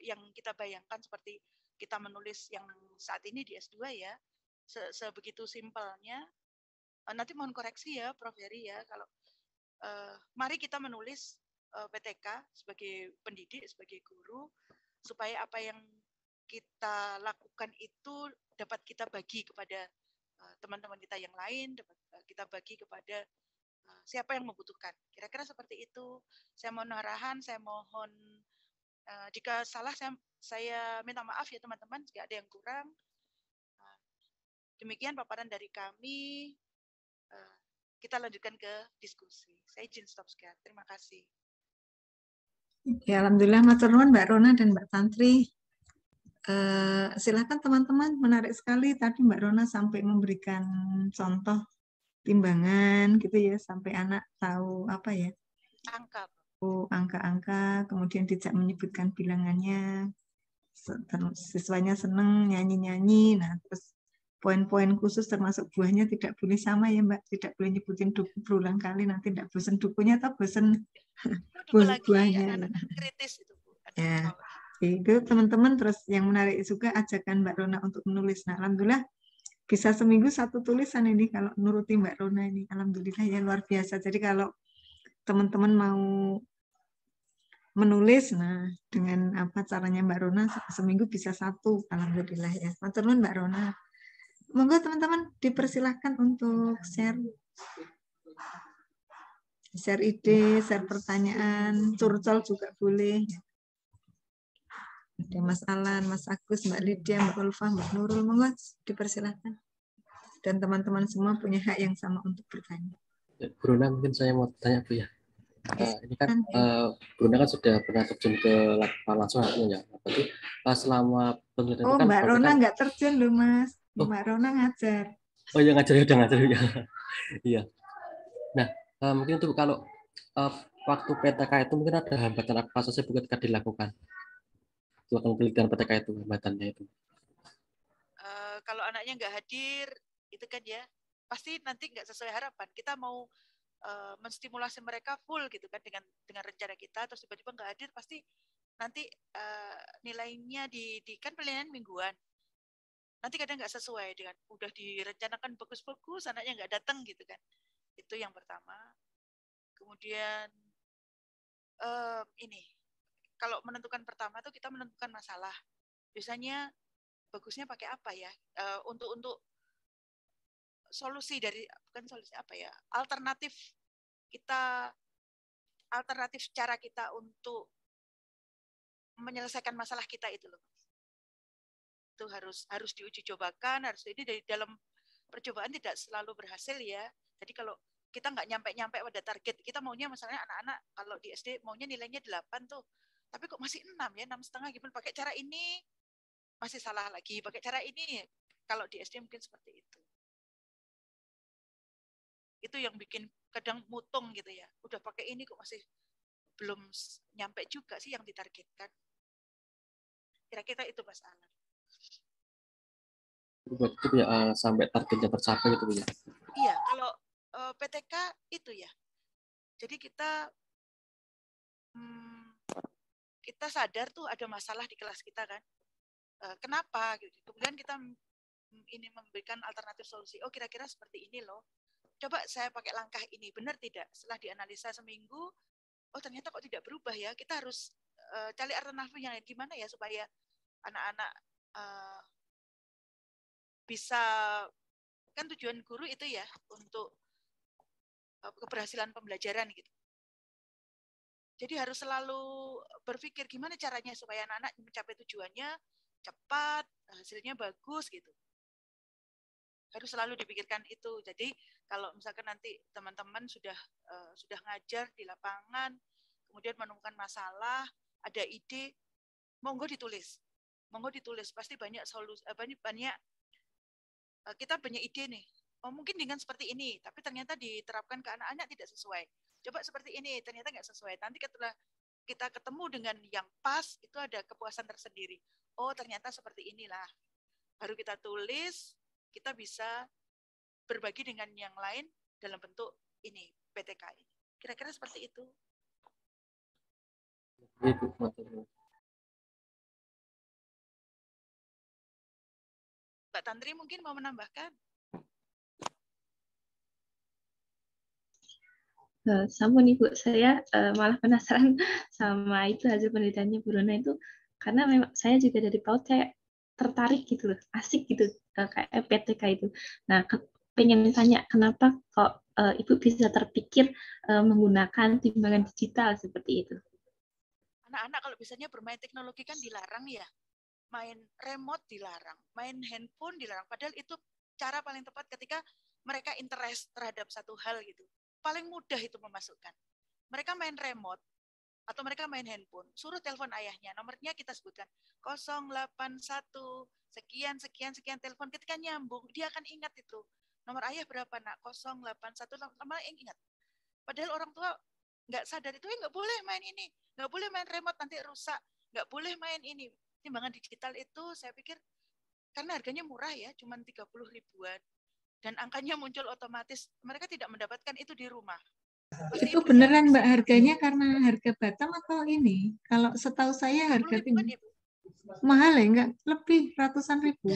yang kita bayangkan seperti kita menulis yang saat ini di S2 ya. Sebegitu simpelnya. Nanti mohon koreksi ya Prof. Heri ya, kalau mari kita menulis PTK sebagai pendidik, sebagai guru, supaya apa yang kita lakukan itu dapat kita bagi kepada teman-teman kita yang lain, dapat kita bagi kepada siapa yang membutuhkan. Kira-kira seperti itu. Saya mohon arahan, saya mohon jika salah saya minta maaf ya teman-teman jika ada yang kurang. Demikian paparan dari kami. Kita lanjutkan ke diskusi. Saya izin stop sekian. Terima kasih. Ya, alhamdulillah matur nuwun Mbak Rona dan Mbak Tantri. Silakan teman-teman, menarik sekali tadi Mbak Rona sampai memberikan contoh timbangan gitu ya, sampai anak tahu apa ya, angka-angka, kemudian tidak menyebutkan bilangannya, siswanya seneng nyanyi-nyanyi. Nah, terus poin-poin khusus termasuk buahnya tidak boleh sama ya Mbak, tidak boleh nyebutin duku berulang kali, nanti tidak bosan dukunya atau bosan buahnya. Kritis itu Bu. Ya, itu teman-teman. Terus yang menarik juga ajakan Mbak Rona untuk menulis. Nah, alhamdulillah bisa seminggu 1 tulisan ini kalau nuruti Mbak Rona ini. Alhamdulillah ya, luar biasa. Jadi kalau teman-teman mau menulis, nah dengan apa caranya Mbak Rona seminggu bisa 1. Alhamdulillah ya. Matur nuwun Mbak Rona. Monggo teman-teman dipersilahkan untuk share ide, share pertanyaan, curcol juga boleh. Ada Mas Alan, Mas Agus, Mbak Lydia, Mbak Ulfa, Mbak Nurul, monggo dipersilahkan. Dan teman-teman semua punya hak yang sama untuk bertanya. Bu Rona, mungkin saya mau tanya Bu ya. Ini kan Bu Rona kan sudah pernah terjun ke lapangan langsung artinya ya. Berarti selama penelitian itu kan Mbak Rona nggak terjun loh Mas. Mbak Rona ngajar. Oh ya ngajar, udah ngajar ya. Iya. Nah, mungkin itu kalau waktu PTK itu mungkin ada hambatan apa saja ketika dilakukan penelitian PTK itu, hambatannya itu. Kalau anaknya nggak hadir, itu kan ya pasti nanti nggak sesuai harapan. Kita mau menstimulasi mereka full gitu kan dengan rencana kita, terus tiba-tiba nggak hadir, pasti nanti nilainya kan penilaian mingguan. Nanti kadang nggak sesuai dengan udah direncanakan bagus-bagus, anaknya nggak datang gitu kan. Itu yang pertama. Kemudian ini kalau menentukan pertama tuh kita menentukan masalah. Biasanya bagusnya pakai apa ya? Untuk solusi dari bukan solusi apa ya? Alternatif cara kita untuk menyelesaikan masalah kita itu loh. Itu harus diuji cobakan, harus ini dari dalam percobaan tidak selalu berhasil ya. Jadi kalau kita nggak nyampe pada target, kita maunya misalnya anak-anak kalau di SD maunya nilainya 8 tuh. Tapi kok masih 6 ya, 6,5 gimana? Pakai cara ini masih salah lagi, pakai cara ini. Kalau di SD mungkin seperti itu. Itu yang bikin kadang mutung gitu ya. Udah pakai ini kok masih belum nyampe juga sih yang ditargetkan. Kira-kira itu Mas Alan. Buat itu ya sampai targetnya tercapai gitu ya. Iya, kalau PTK itu ya. Jadi kita sadar tuh ada masalah di kelas kita kan. Kenapa? Kemudian kita ini memberikan alternatif solusi. Oh kira-kira seperti ini loh. Coba saya pakai langkah ini, benar tidak? Setelah dianalisa seminggu, oh ternyata kok tidak berubah ya. Kita harus cari alternatif yang lain gimana ya supaya anak-anak bisa, kan tujuan guru itu ya untuk keberhasilan pembelajaran gitu. Jadi harus selalu berpikir gimana caranya supaya anak-anak mencapai tujuannya cepat, hasilnya bagus gitu. Harus selalu dipikirkan itu. Jadi kalau misalkan nanti teman-teman sudah ngajar di lapangan, kemudian menemukan masalah, ada ide, monggo ditulis. Monggo ditulis, pasti banyak solusi, banyak kita banyak ide nih. Oh, mungkin dengan seperti ini, tapi ternyata diterapkan ke anak-anak tidak sesuai. Coba seperti ini, ternyata nggak sesuai. Nanti setelah kita ketemu dengan yang pas, itu ada kepuasan tersendiri. Oh, ternyata seperti inilah. Baru kita tulis, kita bisa berbagi dengan yang lain dalam bentuk ini, PTK ini. Kira-kira seperti itu. Mbak Tantri mungkin mau menambahkan? Sampun Ibu, saya malah penasaran sama itu hasil penelitiannya Bu Rona itu, karena memang saya juga dari PAUD kayak tertarik gitu loh, asik gitu kayak PTK itu. Nah, pengen tanya kenapa kok Ibu bisa terpikir menggunakan timbangan digital seperti itu? Anak-anak kalau biasanya bermain teknologi kan dilarang ya, main remote dilarang, main handphone dilarang. Padahal itu cara paling tepat ketika mereka interest terhadap satu hal gitu. Paling mudah itu memasukkan. Mereka main remote atau mereka main handphone, suruh telepon ayahnya, nomornya kita sebutkan 081 sekian sekian sekian, telepon ketika nyambung dia akan ingat itu. Nomor ayah berapa nak? 081, lama ingat. Padahal orang tua nggak sadar itu, nggak boleh main ini, nggak boleh main remote nanti rusak, nggak boleh main ini. Timbangan digital itu saya pikir karena harganya murah ya, cuma 30 ribuan. Dan angkanya muncul otomatis, mereka tidak mendapatkan itu di rumah. Pasti itu beneran Mbak harganya karena harga Batam atau ini? Kalau setahu saya harga ribuan, Ibu. Mahal ya, enggak lebih ratusan ribu?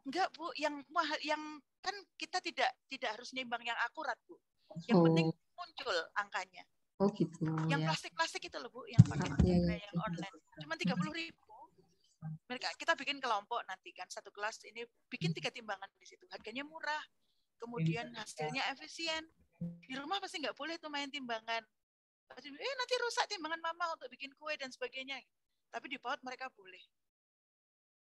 Enggak Bu, yang mahal, yang kan kita tidak harus nimbang yang akurat Bu. Yang penting muncul angkanya. Oh gitu. Yang ya. plastik-plastik itu loh Bu, yang pakai yang online. Cuma 30 ribu. Mereka kita bikin kelompok nanti kan, satu kelas ini bikin 3 timbangan di situ. Harganya murah. Kemudian hasilnya efisien. Di rumah pasti nggak boleh tuh main timbangan. Nanti rusak timbangan mama untuk bikin kue dan sebagainya. Tapi di PAUD mereka boleh.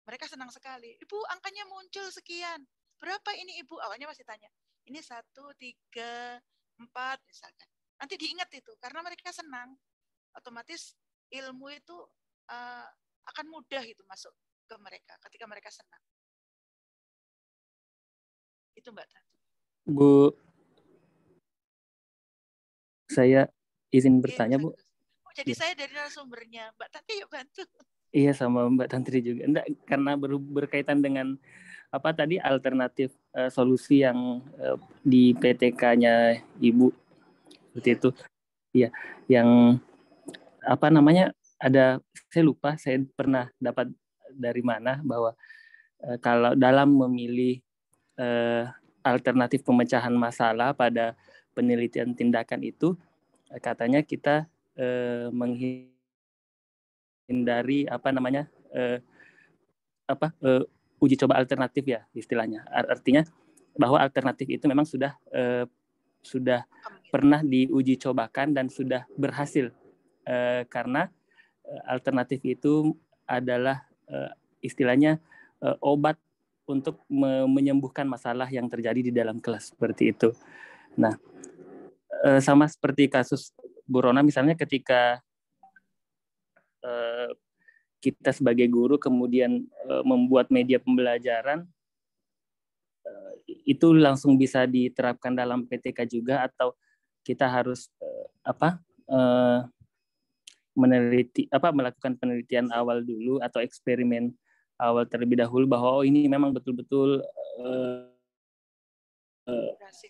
Mereka senang sekali. Ibu, angkanya muncul sekian. Berapa ini Ibu? Awalnya masih tanya. Ini 1, 3, 4 misalkan. Nanti diingat itu karena mereka senang. Otomatis ilmu itu akan mudah itu masuk ke mereka ketika mereka senang. Itu Mbak Tati. Bu, saya izin bertanya Bu. Jadi saya dari narasumbernya, Mbak Tati yuk bantu. Iya, sama Mbak Tantri juga. Enggak, karena berkaitan dengan apa tadi alternatif solusi yang di PTK-nya Ibu seperti itu. Iya, yang apa namanya? Ada, saya lupa, saya pernah dapat dari mana bahwa kalau dalam memilih alternatif pemecahan masalah pada penelitian tindakan itu, katanya kita menghindari apa namanya uji coba alternatif ya istilahnya. Artinya bahwa alternatif itu memang sudah pernah diuji cobakan dan sudah berhasil karena alternatif itu adalah istilahnya obat untuk menyembuhkan masalah yang terjadi di dalam kelas seperti itu. Nah, sama seperti kasus Bu Rona misalnya ketika kita sebagai guru kemudian membuat media pembelajaran, itu langsung bisa diterapkan dalam PTK juga atau kita harus melakukan penelitian awal dulu atau eksperimen awal terlebih dahulu bahwa ini memang betul-betul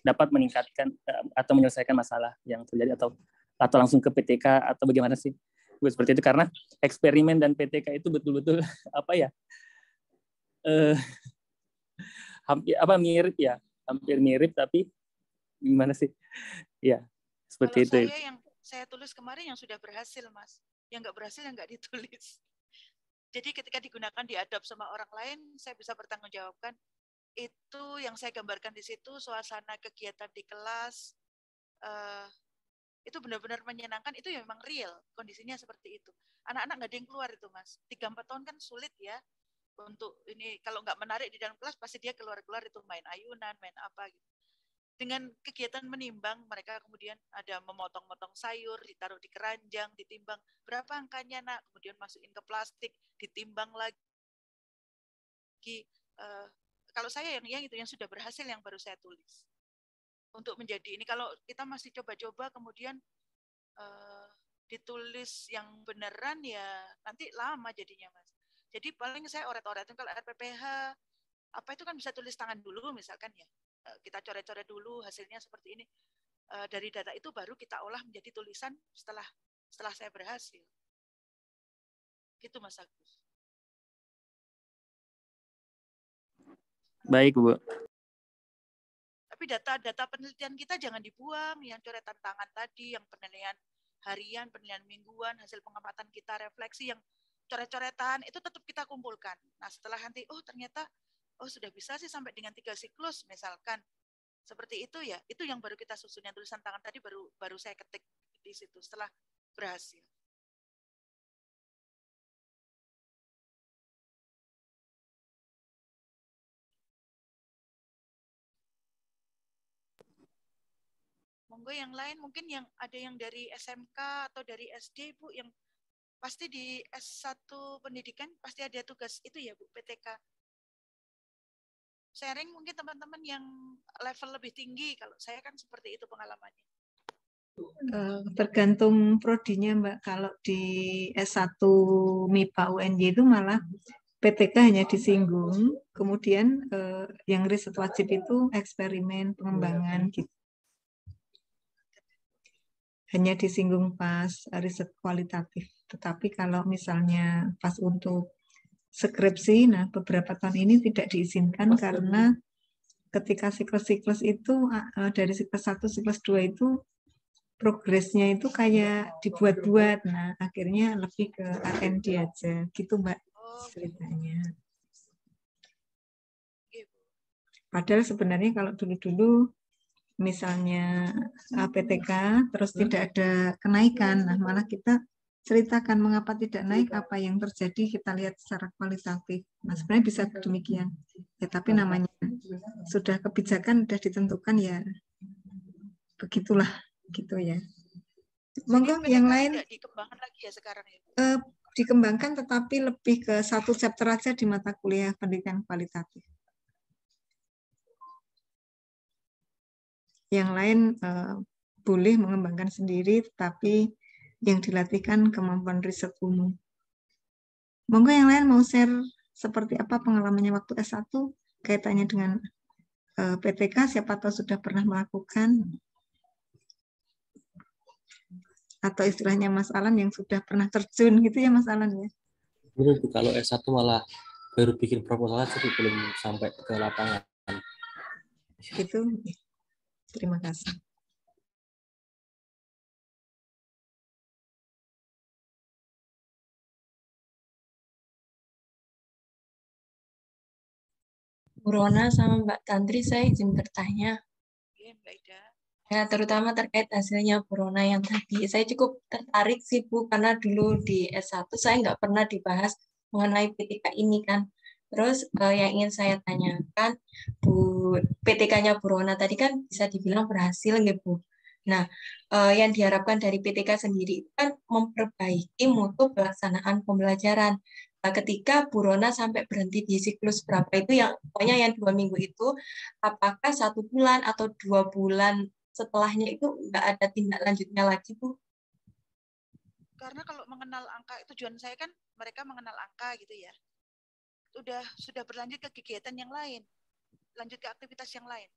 dapat meningkatkan atau menyelesaikan masalah yang terjadi atau langsung ke PTK atau bagaimana sih? Seperti itu karena eksperimen dan PTK itu betul-betul hampir mirip tapi gimana sih? Ya, seperti kalau itu. Yang saya tulis kemarin yang sudah berhasil, Mas. Yang nggak berhasil yang nggak ditulis. Jadi ketika digunakan diadop sama orang lain, saya bisa bertanggungjawabkan itu yang saya gambarkan di situ, suasana kegiatan di kelas itu benar-benar menyenangkan, itu ya memang real, kondisinya seperti itu. Anak-anak nggak ada yang keluar itu, Mas. 3-4 tahun kan sulit ya untuk ini, kalau nggak menarik di dalam kelas pasti dia keluar-keluar itu main ayunan, main apa gitu. Dengan kegiatan menimbang, mereka kemudian ada memotong-motong sayur, ditaruh di keranjang, ditimbang berapa angkanya nak, kemudian masukin ke plastik, ditimbang lagi. Kalau saya yang itu yang sudah berhasil yang baru saya tulis. Untuk menjadi ini, kalau kita masih coba-coba kemudian ditulis yang beneran ya nanti lama jadinya, Mas. Jadi paling saya oret-oretin. Kalau RPPH apa itu kan bisa tulis tangan dulu misalkan ya, kita coret-coret dulu hasilnya seperti ini, dari data itu baru kita olah menjadi tulisan setelah saya berhasil gitu, Mas Agus. Baik, Bu. Tapi data penelitian kita jangan dibuang, yang coretan tangan tadi, yang penilaian harian, penilaian mingguan, hasil pengamatan kita, refleksi, yang coret-coretan itu tetap kita kumpulkan. Nah setelah nanti, ternyata sudah bisa sih sampai dengan 3 siklus misalkan, seperti itu ya, itu yang baru kita susun. Yang tulisan tangan tadi baru saya ketik di situ setelah berhasil. Monggo yang lain, mungkin yang ada yang dari SMK atau dari SD, Bu, yang pasti di S1 pendidikan pasti ada tugas itu ya, Bu, PTK. Sharing mungkin teman-teman yang level lebih tinggi, kalau saya kan seperti itu pengalamannya. Tergantung prodinya, Mbak. Kalau di S1 MIPA UNJ itu malah PTK hanya disinggung, kemudian yang riset wajib itu eksperimen, pengembangan gitu. Hanya disinggung pas riset kualitatif. Tetapi kalau misalnya pas untuk skripsi, nah beberapa tahun ini tidak diizinkan karena ketika siklus-siklus itu dari siklus 1, siklus 2 itu progresnya itu kayak dibuat-buat. Nah, akhirnya lebih ke R&D aja. Gitu, Mbak, ceritanya. Padahal sebenarnya kalau dulu-dulu misalnya PTK terus tidak ada kenaikan, nah malah kita ceritakan mengapa tidak naik, apa yang terjadi, kita lihat secara kualitatif. Nah sebenarnya bisa demikian ya, tapi namanya sudah kebijakan sudah ditentukan ya begitulah gitu ya. Monggo yang lain tidak dikembangkan lagi ya sekarang ya? Dikembangkan tetapi lebih ke satu chapter aja di mata kuliah pendidikan kualitatif. Yang lain boleh mengembangkan sendiri, tetapi yang dilatihkan kemampuan riset umum. Monggo yang lain mau share seperti apa pengalamannya waktu S1 kaitannya dengan PTK, siapa tahu sudah pernah melakukan, atau istilahnya Mas Alan yang sudah pernah terjun gitu ya Mas Alan ya. Menurutku kalau S1 malah baru bikin proposal aja belum sampai ke lapangan. Gitu. Terima kasih. Bu Rona sama Mbak Tantri, saya izin bertanya. Iya, Mbak Ida. Ya, terutama terkait hasilnya Bu Rona yang tadi. Saya cukup tertarik sih Bu, karena dulu di S1 saya nggak pernah dibahas mengenai PTK ini kan. Terus yang ingin saya tanyakan, Bu, PTK-nya Bu Rona tadi kan bisa dibilang berhasil ya Bu. Nah, yang diharapkan dari PTK sendiri kan memperbaiki mutu pelaksanaan pembelajaran. Nah, ketika Bu Rona sampai berhenti di siklus berapa itu, yang pokoknya yang 2 minggu itu, apakah 1 bulan atau 2 bulan setelahnya itu nggak ada tindak lanjutnya lagi, Bu? Karena kalau mengenal angka, tujuan saya kan mereka mengenal angka gitu ya. Sudah berlanjut ke kegiatan yang lain, lanjut ke aktivitas yang lain.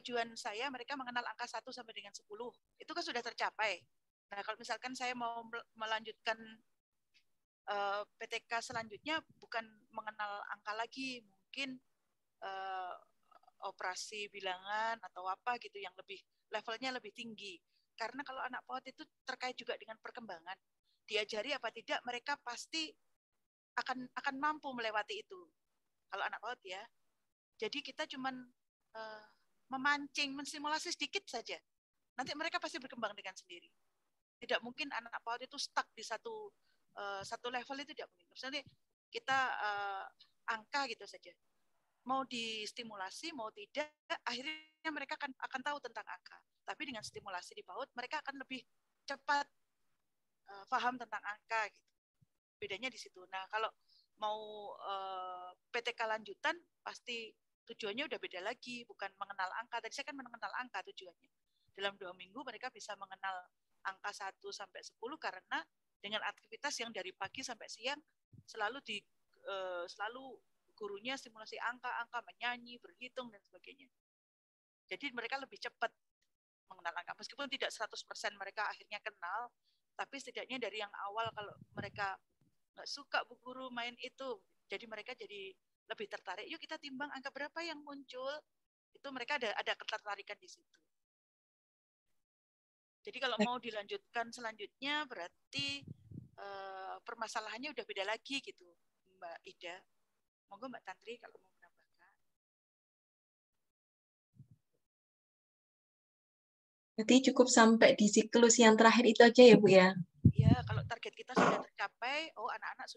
Tujuan saya mereka mengenal angka 1 sampai dengan 10. Itu kan sudah tercapai. Nah, kalau misalkan saya mau melanjutkan PTK selanjutnya, bukan mengenal angka lagi, mungkin operasi bilangan atau apa gitu yang lebih levelnya lebih tinggi. Karena kalau anak PAUD itu terkait juga dengan perkembangan. Diajari apa tidak, mereka pasti akan mampu melewati itu. kalau anak PAUD ya. Jadi kita cuman memancing, mensimulasi sedikit saja. Nanti mereka pasti berkembang dengan sendiri. Tidak mungkin anak PAUD itu stuck di satu level, itu tidak mungkin. Misalnya kita angka gitu saja. Mau distimulasi, mau tidak, akhirnya mereka akan tahu tentang angka. Tapi dengan stimulasi di PAUD, mereka akan lebih cepat paham tentang angka. Gitu. Bedanya di situ. Nah, kalau mau PTK lanjutan, pasti tujuannya udah beda lagi, bukan mengenal angka. Tadi saya kan mengenal angka tujuannya. Dalam 2 minggu mereka bisa mengenal angka 1 sampai 10 karena dengan aktivitas yang dari pagi sampai siang selalu gurunya stimulasi angka, menyanyi, berhitung dan sebagainya. Jadi mereka lebih cepat mengenal angka. Meskipun tidak 100% mereka akhirnya kenal, tapi setidaknya dari yang awal kalau mereka nggak suka Bu Guru main itu, jadi mereka jadi lebih tertarik. Yuk kita timbang angka berapa yang muncul. Itu mereka ada ketertarikan di situ. Jadi kalau mau dilanjutkan selanjutnya berarti permasalahannya udah beda lagi gitu, Mbak Ida. Monggo Mbak Tantri kalau mau menambahkan. Berarti cukup sampai di siklus yang terakhir itu aja ya Bu ya? Iya, kalau target kita sudah tercapai, anak-anak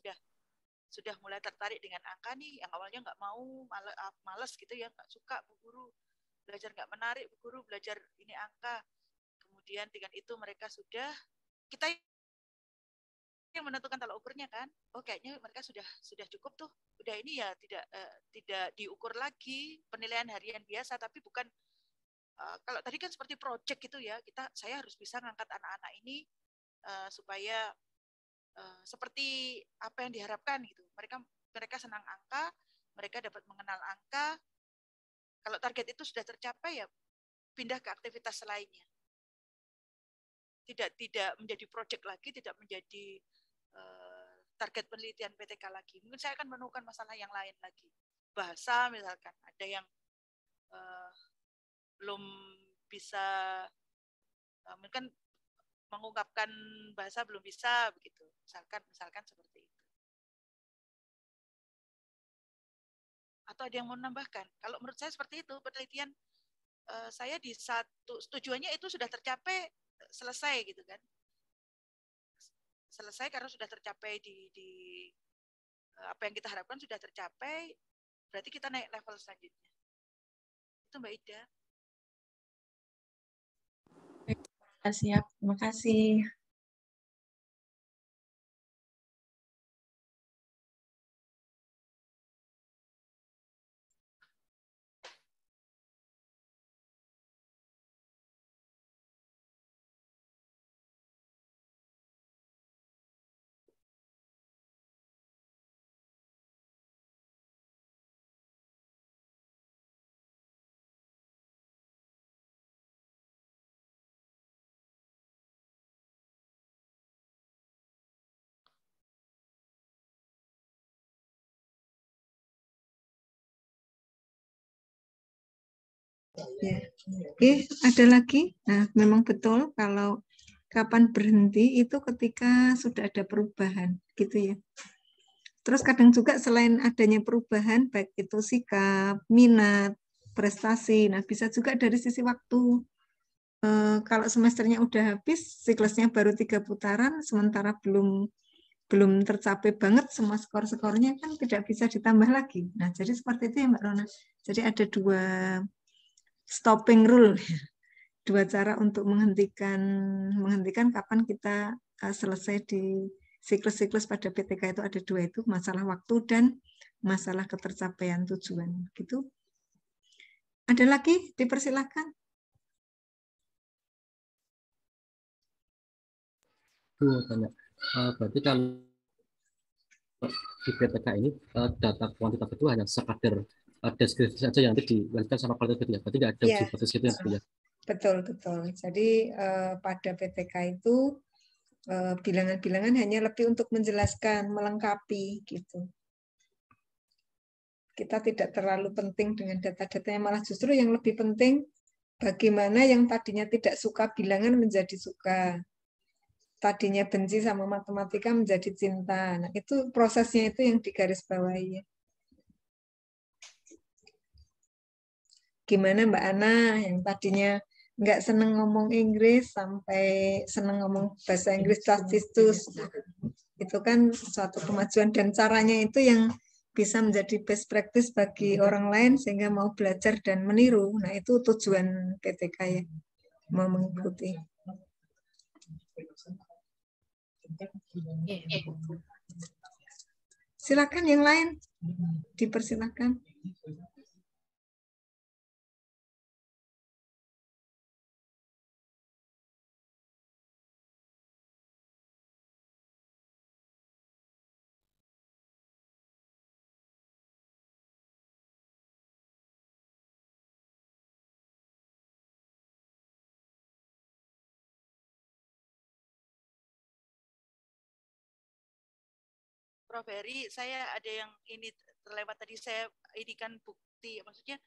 sudah mulai tertarik dengan angka nih, yang awalnya nggak mau, males gitu ya, nggak suka Bu Guru, belajar nggak menarik Bu Guru, belajar ini angka. Kemudian dengan itu mereka kita yang menentukan tolak ukurnya kan, kayaknya mereka sudah cukup tuh, udah ini ya tidak diukur lagi penilaian harian biasa, tapi bukan kalau tadi kan seperti project gitu ya, saya harus bisa ngangkat anak-anak ini supaya seperti apa yang diharapkan gitu. Mereka senang angka, mereka dapat mengenal angka. Kalau target itu sudah tercapai ya pindah ke aktivitas lainnya. Tidak menjadi project lagi, tidak menjadi target penelitian PTK lagi. Mungkin saya akan menemukan masalah yang lain lagi. Bahasa misalkan, ada yang belum bisa, mungkin mengungkapkan bahasa belum bisa begitu. Misalkan seperti itu. Atau ada yang mau menambahkan? Kalau menurut saya seperti itu, penelitian saya di tujuannya itu sudah tercapai, selesai gitu kan. Selesai karena sudah tercapai di apa yang kita harapkan sudah tercapai, berarti kita naik level selanjutnya. Itu Mbak Ida. Siap, terima kasih. Ya. Oke, ada lagi. Nah, memang betul kalau kapan berhenti itu ketika sudah ada perubahan, gitu ya. Terus kadang juga selain adanya perubahan, baik itu sikap, minat, prestasi, nah bisa juga dari sisi waktu. Kalau semesternya udah habis, siklusnya baru 3 putaran, sementara belum tercapai banget semua skor-skornya, kan tidak bisa ditambah lagi. Nah, jadi seperti itu ya Mbak Rona. Jadi ada 2 stopping rule, 2 cara untuk menghentikan kapan kita selesai di siklus-siklus pada PTK itu ada 2 itu, masalah waktu dan masalah ketercapaian tujuan. Gitu. Ada lagi? Dipersilakan. Tanya. Berarti kalau di PTK ini data kuantitas itu hanya sekadar deskripsi saja yang nanti dilanjutkan sama kualitatif ya. Berarti nggak ada uji batas gitu ya. Betul. Jadi pada PTK itu bilangan-bilangan hanya lebih untuk menjelaskan, melengkapi gitu. Kita tidak terlalu penting dengan data-datanya, malah justru yang lebih penting bagaimana yang tadinya tidak suka bilangan menjadi suka. Tadinya benci sama matematika menjadi cinta. Nah, itu prosesnya itu yang digarisbawahi. Gimana Mbak Ana yang tadinya nggak seneng ngomong Inggris sampai seneng ngomong bahasa Inggris tastistus. Itu kan suatu kemajuan dan caranya itu yang bisa menjadi best practice bagi orang lain sehingga mau belajar dan meniru. Nah, itu tujuan PTK ya, mau mengikuti. Silakan yang lain, dipersilakan. Prof. Heri, saya ada yang ini terlewat tadi, saya ini kan bukti, maksudnya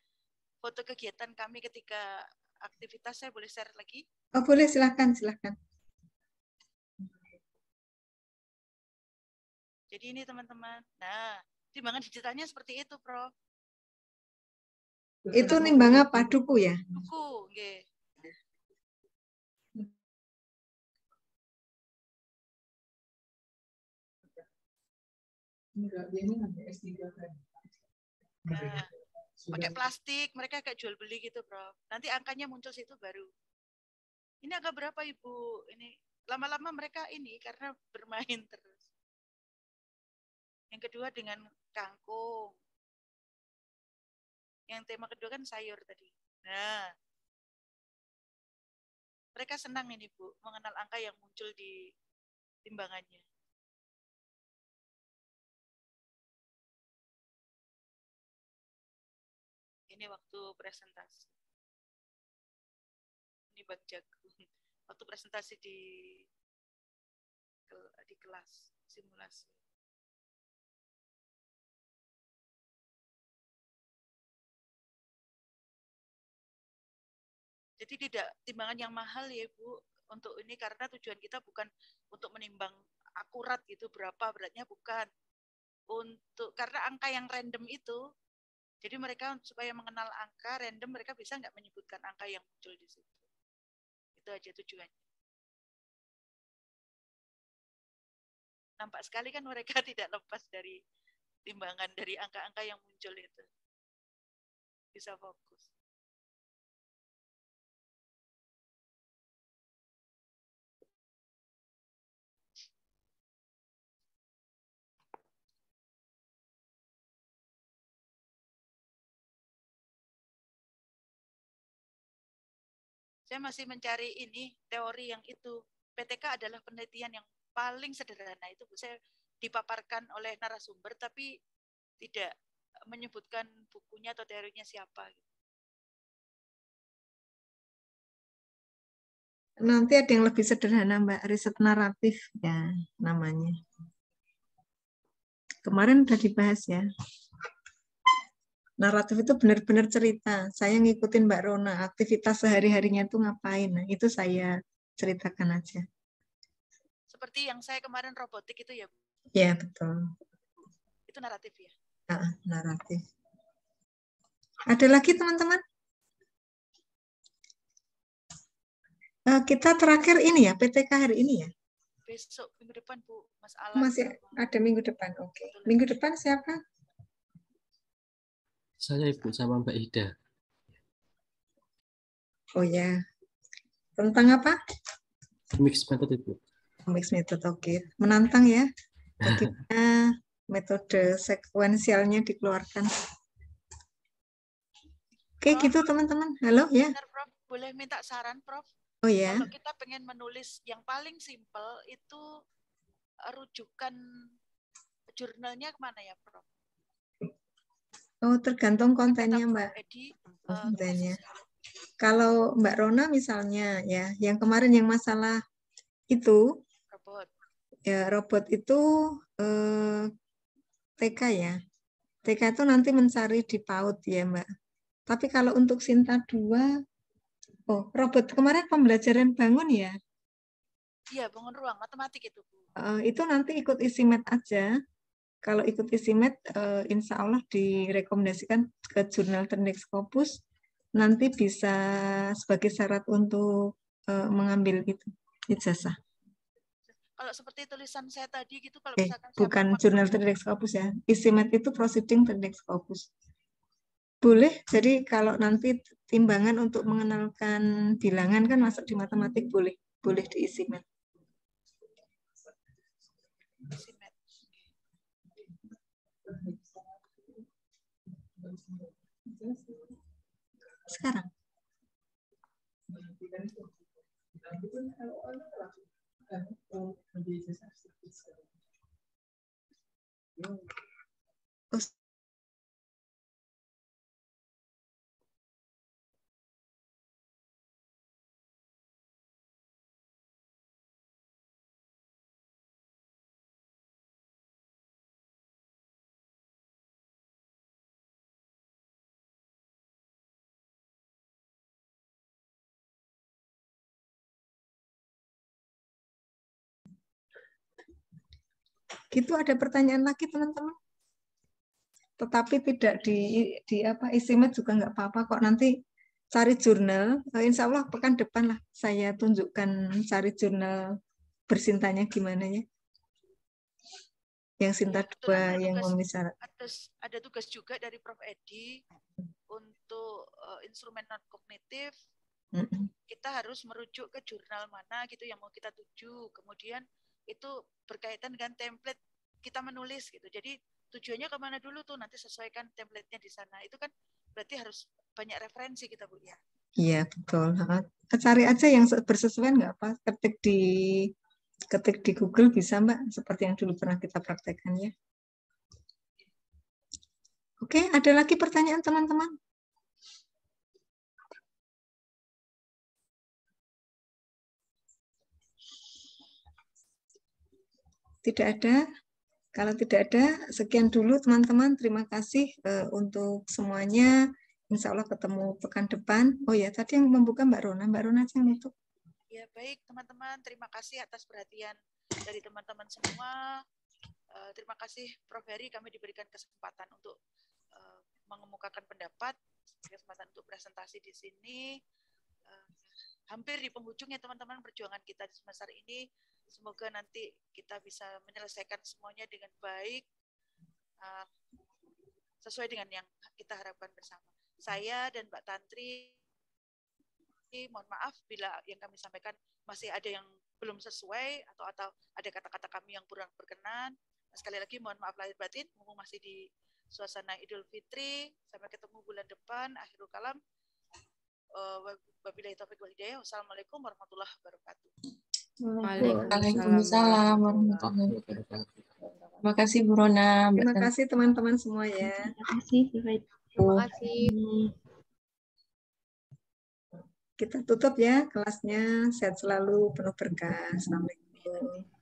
foto kegiatan kami ketika aktivitas, saya boleh share lagi? Oh boleh, silakan, silakan. Jadi ini teman-teman, nah timbangan digitalnya seperti itu, Prof. Itu nimbang apa? Duku ya? Duku, nggih. Nah, pakai plastik, mereka kayak jual beli gitu, Prof. Nanti angkanya muncul situ baru. Ini agak berapa, Ibu? Ini lama-lama mereka ini karena bermain terus. Yang kedua dengan kangkung. Yang tema kedua kan sayur tadi. Nah, mereka senang ini, Bu, mengenal angka yang muncul di timbangannya. Ini waktu presentasi. Ini Bang Jagung. Waktu presentasi di kelas simulasi. Jadi tidak timbangan yang mahal ya Bu untuk ini, karena tujuan kita bukan untuk menimbang akurat gitu berapa beratnya, bukan. Untuk karena angka yang random itu, jadi mereka supaya mengenal angka random, mereka bisa nggak menyebutkan angka yang muncul di situ. Itu aja tujuannya. Nampak sekali kan mereka tidak lepas dari timbangan dari angka-angka yang muncul itu. Bisa fokus. Saya masih mencari ini teori yang itu. PTK adalah penelitian yang paling sederhana itu, Bu. Saya dipaparkan oleh narasumber tapi tidak menyebutkan bukunya atau teorinya siapa. Nanti ada yang lebih sederhana, Mbak, riset naratif ya namanya. Kemarin udah dibahas ya. Naratif itu benar-benar cerita. Saya ngikutin Mbak Rona, aktivitas sehari-harinya itu ngapain. Nah, itu saya ceritakan aja. Seperti yang saya kemarin robotik itu ya, Bu? Ya, betul. Itu naratif ya? Naratif. Ada lagi teman-teman? Kita terakhir ini ya, PTK hari ini ya? Besok, minggu depan, Bu. Mas Alan. Masih ada minggu depan, oke. Minggu depan siapa? Saya Ibu sama Mbak Ida. Oh ya. Tentang apa? Mix method Ibu. Mix method, oke. Menantang ya. Bagaimana metode sekuensialnya dikeluarkan. Oke, Prof, gitu teman-teman. Halo ya. Benar, Prof. Boleh minta saran, Prof? Oh ya. Kalau kita pengen menulis yang paling simpel itu rujukan jurnalnya kemana ya, Prof? Oh, tergantung kontennya, Mbak. Kontennya. Kalau Mbak Rona misalnya ya, yang kemarin yang masalah itu robot. Ya, robot itu TK ya. TK itu nanti mencari di PAUD ya, Mbak. Tapi kalau untuk Sinta 2, oh, robot kemarin pembelajaran bangun ya? Iya, bangun ruang matematik itu, Bu. Itu nanti ikut ISIMED aja. Kalau ikut ISIMED, insya Allah direkomendasikan ke jurnal Teknik Scopus nanti bisa sebagai syarat untuk mengambil itu ijazah. Kalau seperti tulisan saya tadi gitu, kalau misalkan saya Bukan memaksa, jurnal terdetek Scopus ya. ISIMED itu proceeding terdetek Scopus. Boleh, jadi kalau nanti timbangan untuk mengenalkan bilangan kan masuk di matematik boleh di ISIMED. ISIMED. Sekarang. Gitu ada pertanyaan lagi teman-teman. Tetapi tidak di apa ISIMED juga nggak apa-apa kok, nanti cari jurnal. Insya Allah pekan depan lah saya tunjukkan cari jurnal bersintanya gimana ya. Yang Sinta 2 yang memenuhi syarat. Ada tugas juga dari Prof. Edi untuk instrumen non kognitif. Kita harus merujuk ke jurnal mana gitu yang mau kita tuju. Kemudian itu berkaitan dengan template kita menulis gitu. Jadi tujuannya kemana dulu tuh, nanti sesuaikan template-nya di sana. Itu kan berarti harus banyak referensi kita, Bu ya. Iya betul. Cari aja yang bersesuaian nggak apa, ketik di Google bisa Mbak, seperti yang dulu pernah kita praktekkan ya. Oke, ada lagi pertanyaan teman-teman? Tidak ada. Kalau tidak ada, sekian dulu teman-teman. Terima kasih untuk semuanya. Insya Allah ketemu pekan depan. Oh ya, tadi yang membuka Mbak Rona. Mbak Rona yang nutup. Ya baik teman-teman, terima kasih atas perhatian dari teman-teman semua. Terima kasih Prof. Heri, kami diberikan kesempatan untuk mengemukakan pendapat, kesempatan untuk presentasi di sini. Hampir di penghujungnya teman-teman perjuangan kita di semester ini. Semoga nanti kita bisa menyelesaikan semuanya dengan baik, sesuai dengan yang kita harapkan bersama. Saya dan Mbak Tantri, mohon maaf bila yang kami sampaikan masih ada yang belum sesuai atau ada kata-kata kami yang kurang berkenan. Sekali lagi mohon maaf lahir batin, mumpung masih di suasana Idul Fitri. Sampai ketemu bulan depan. Akhirul kalam. Wabillahi taufiq wal hidayah. Wassalamualaikum warahmatullahi wabarakatuh. Waalaikumsalam warahmatullahi wabarakatuh. Terima kasih Bu Rona. Terima kasih teman-teman semua ya. Terima kasih. Terima kasih. Kita tutup ya kelasnya. Sehat selalu, penuh berkah. Assalamualaikum.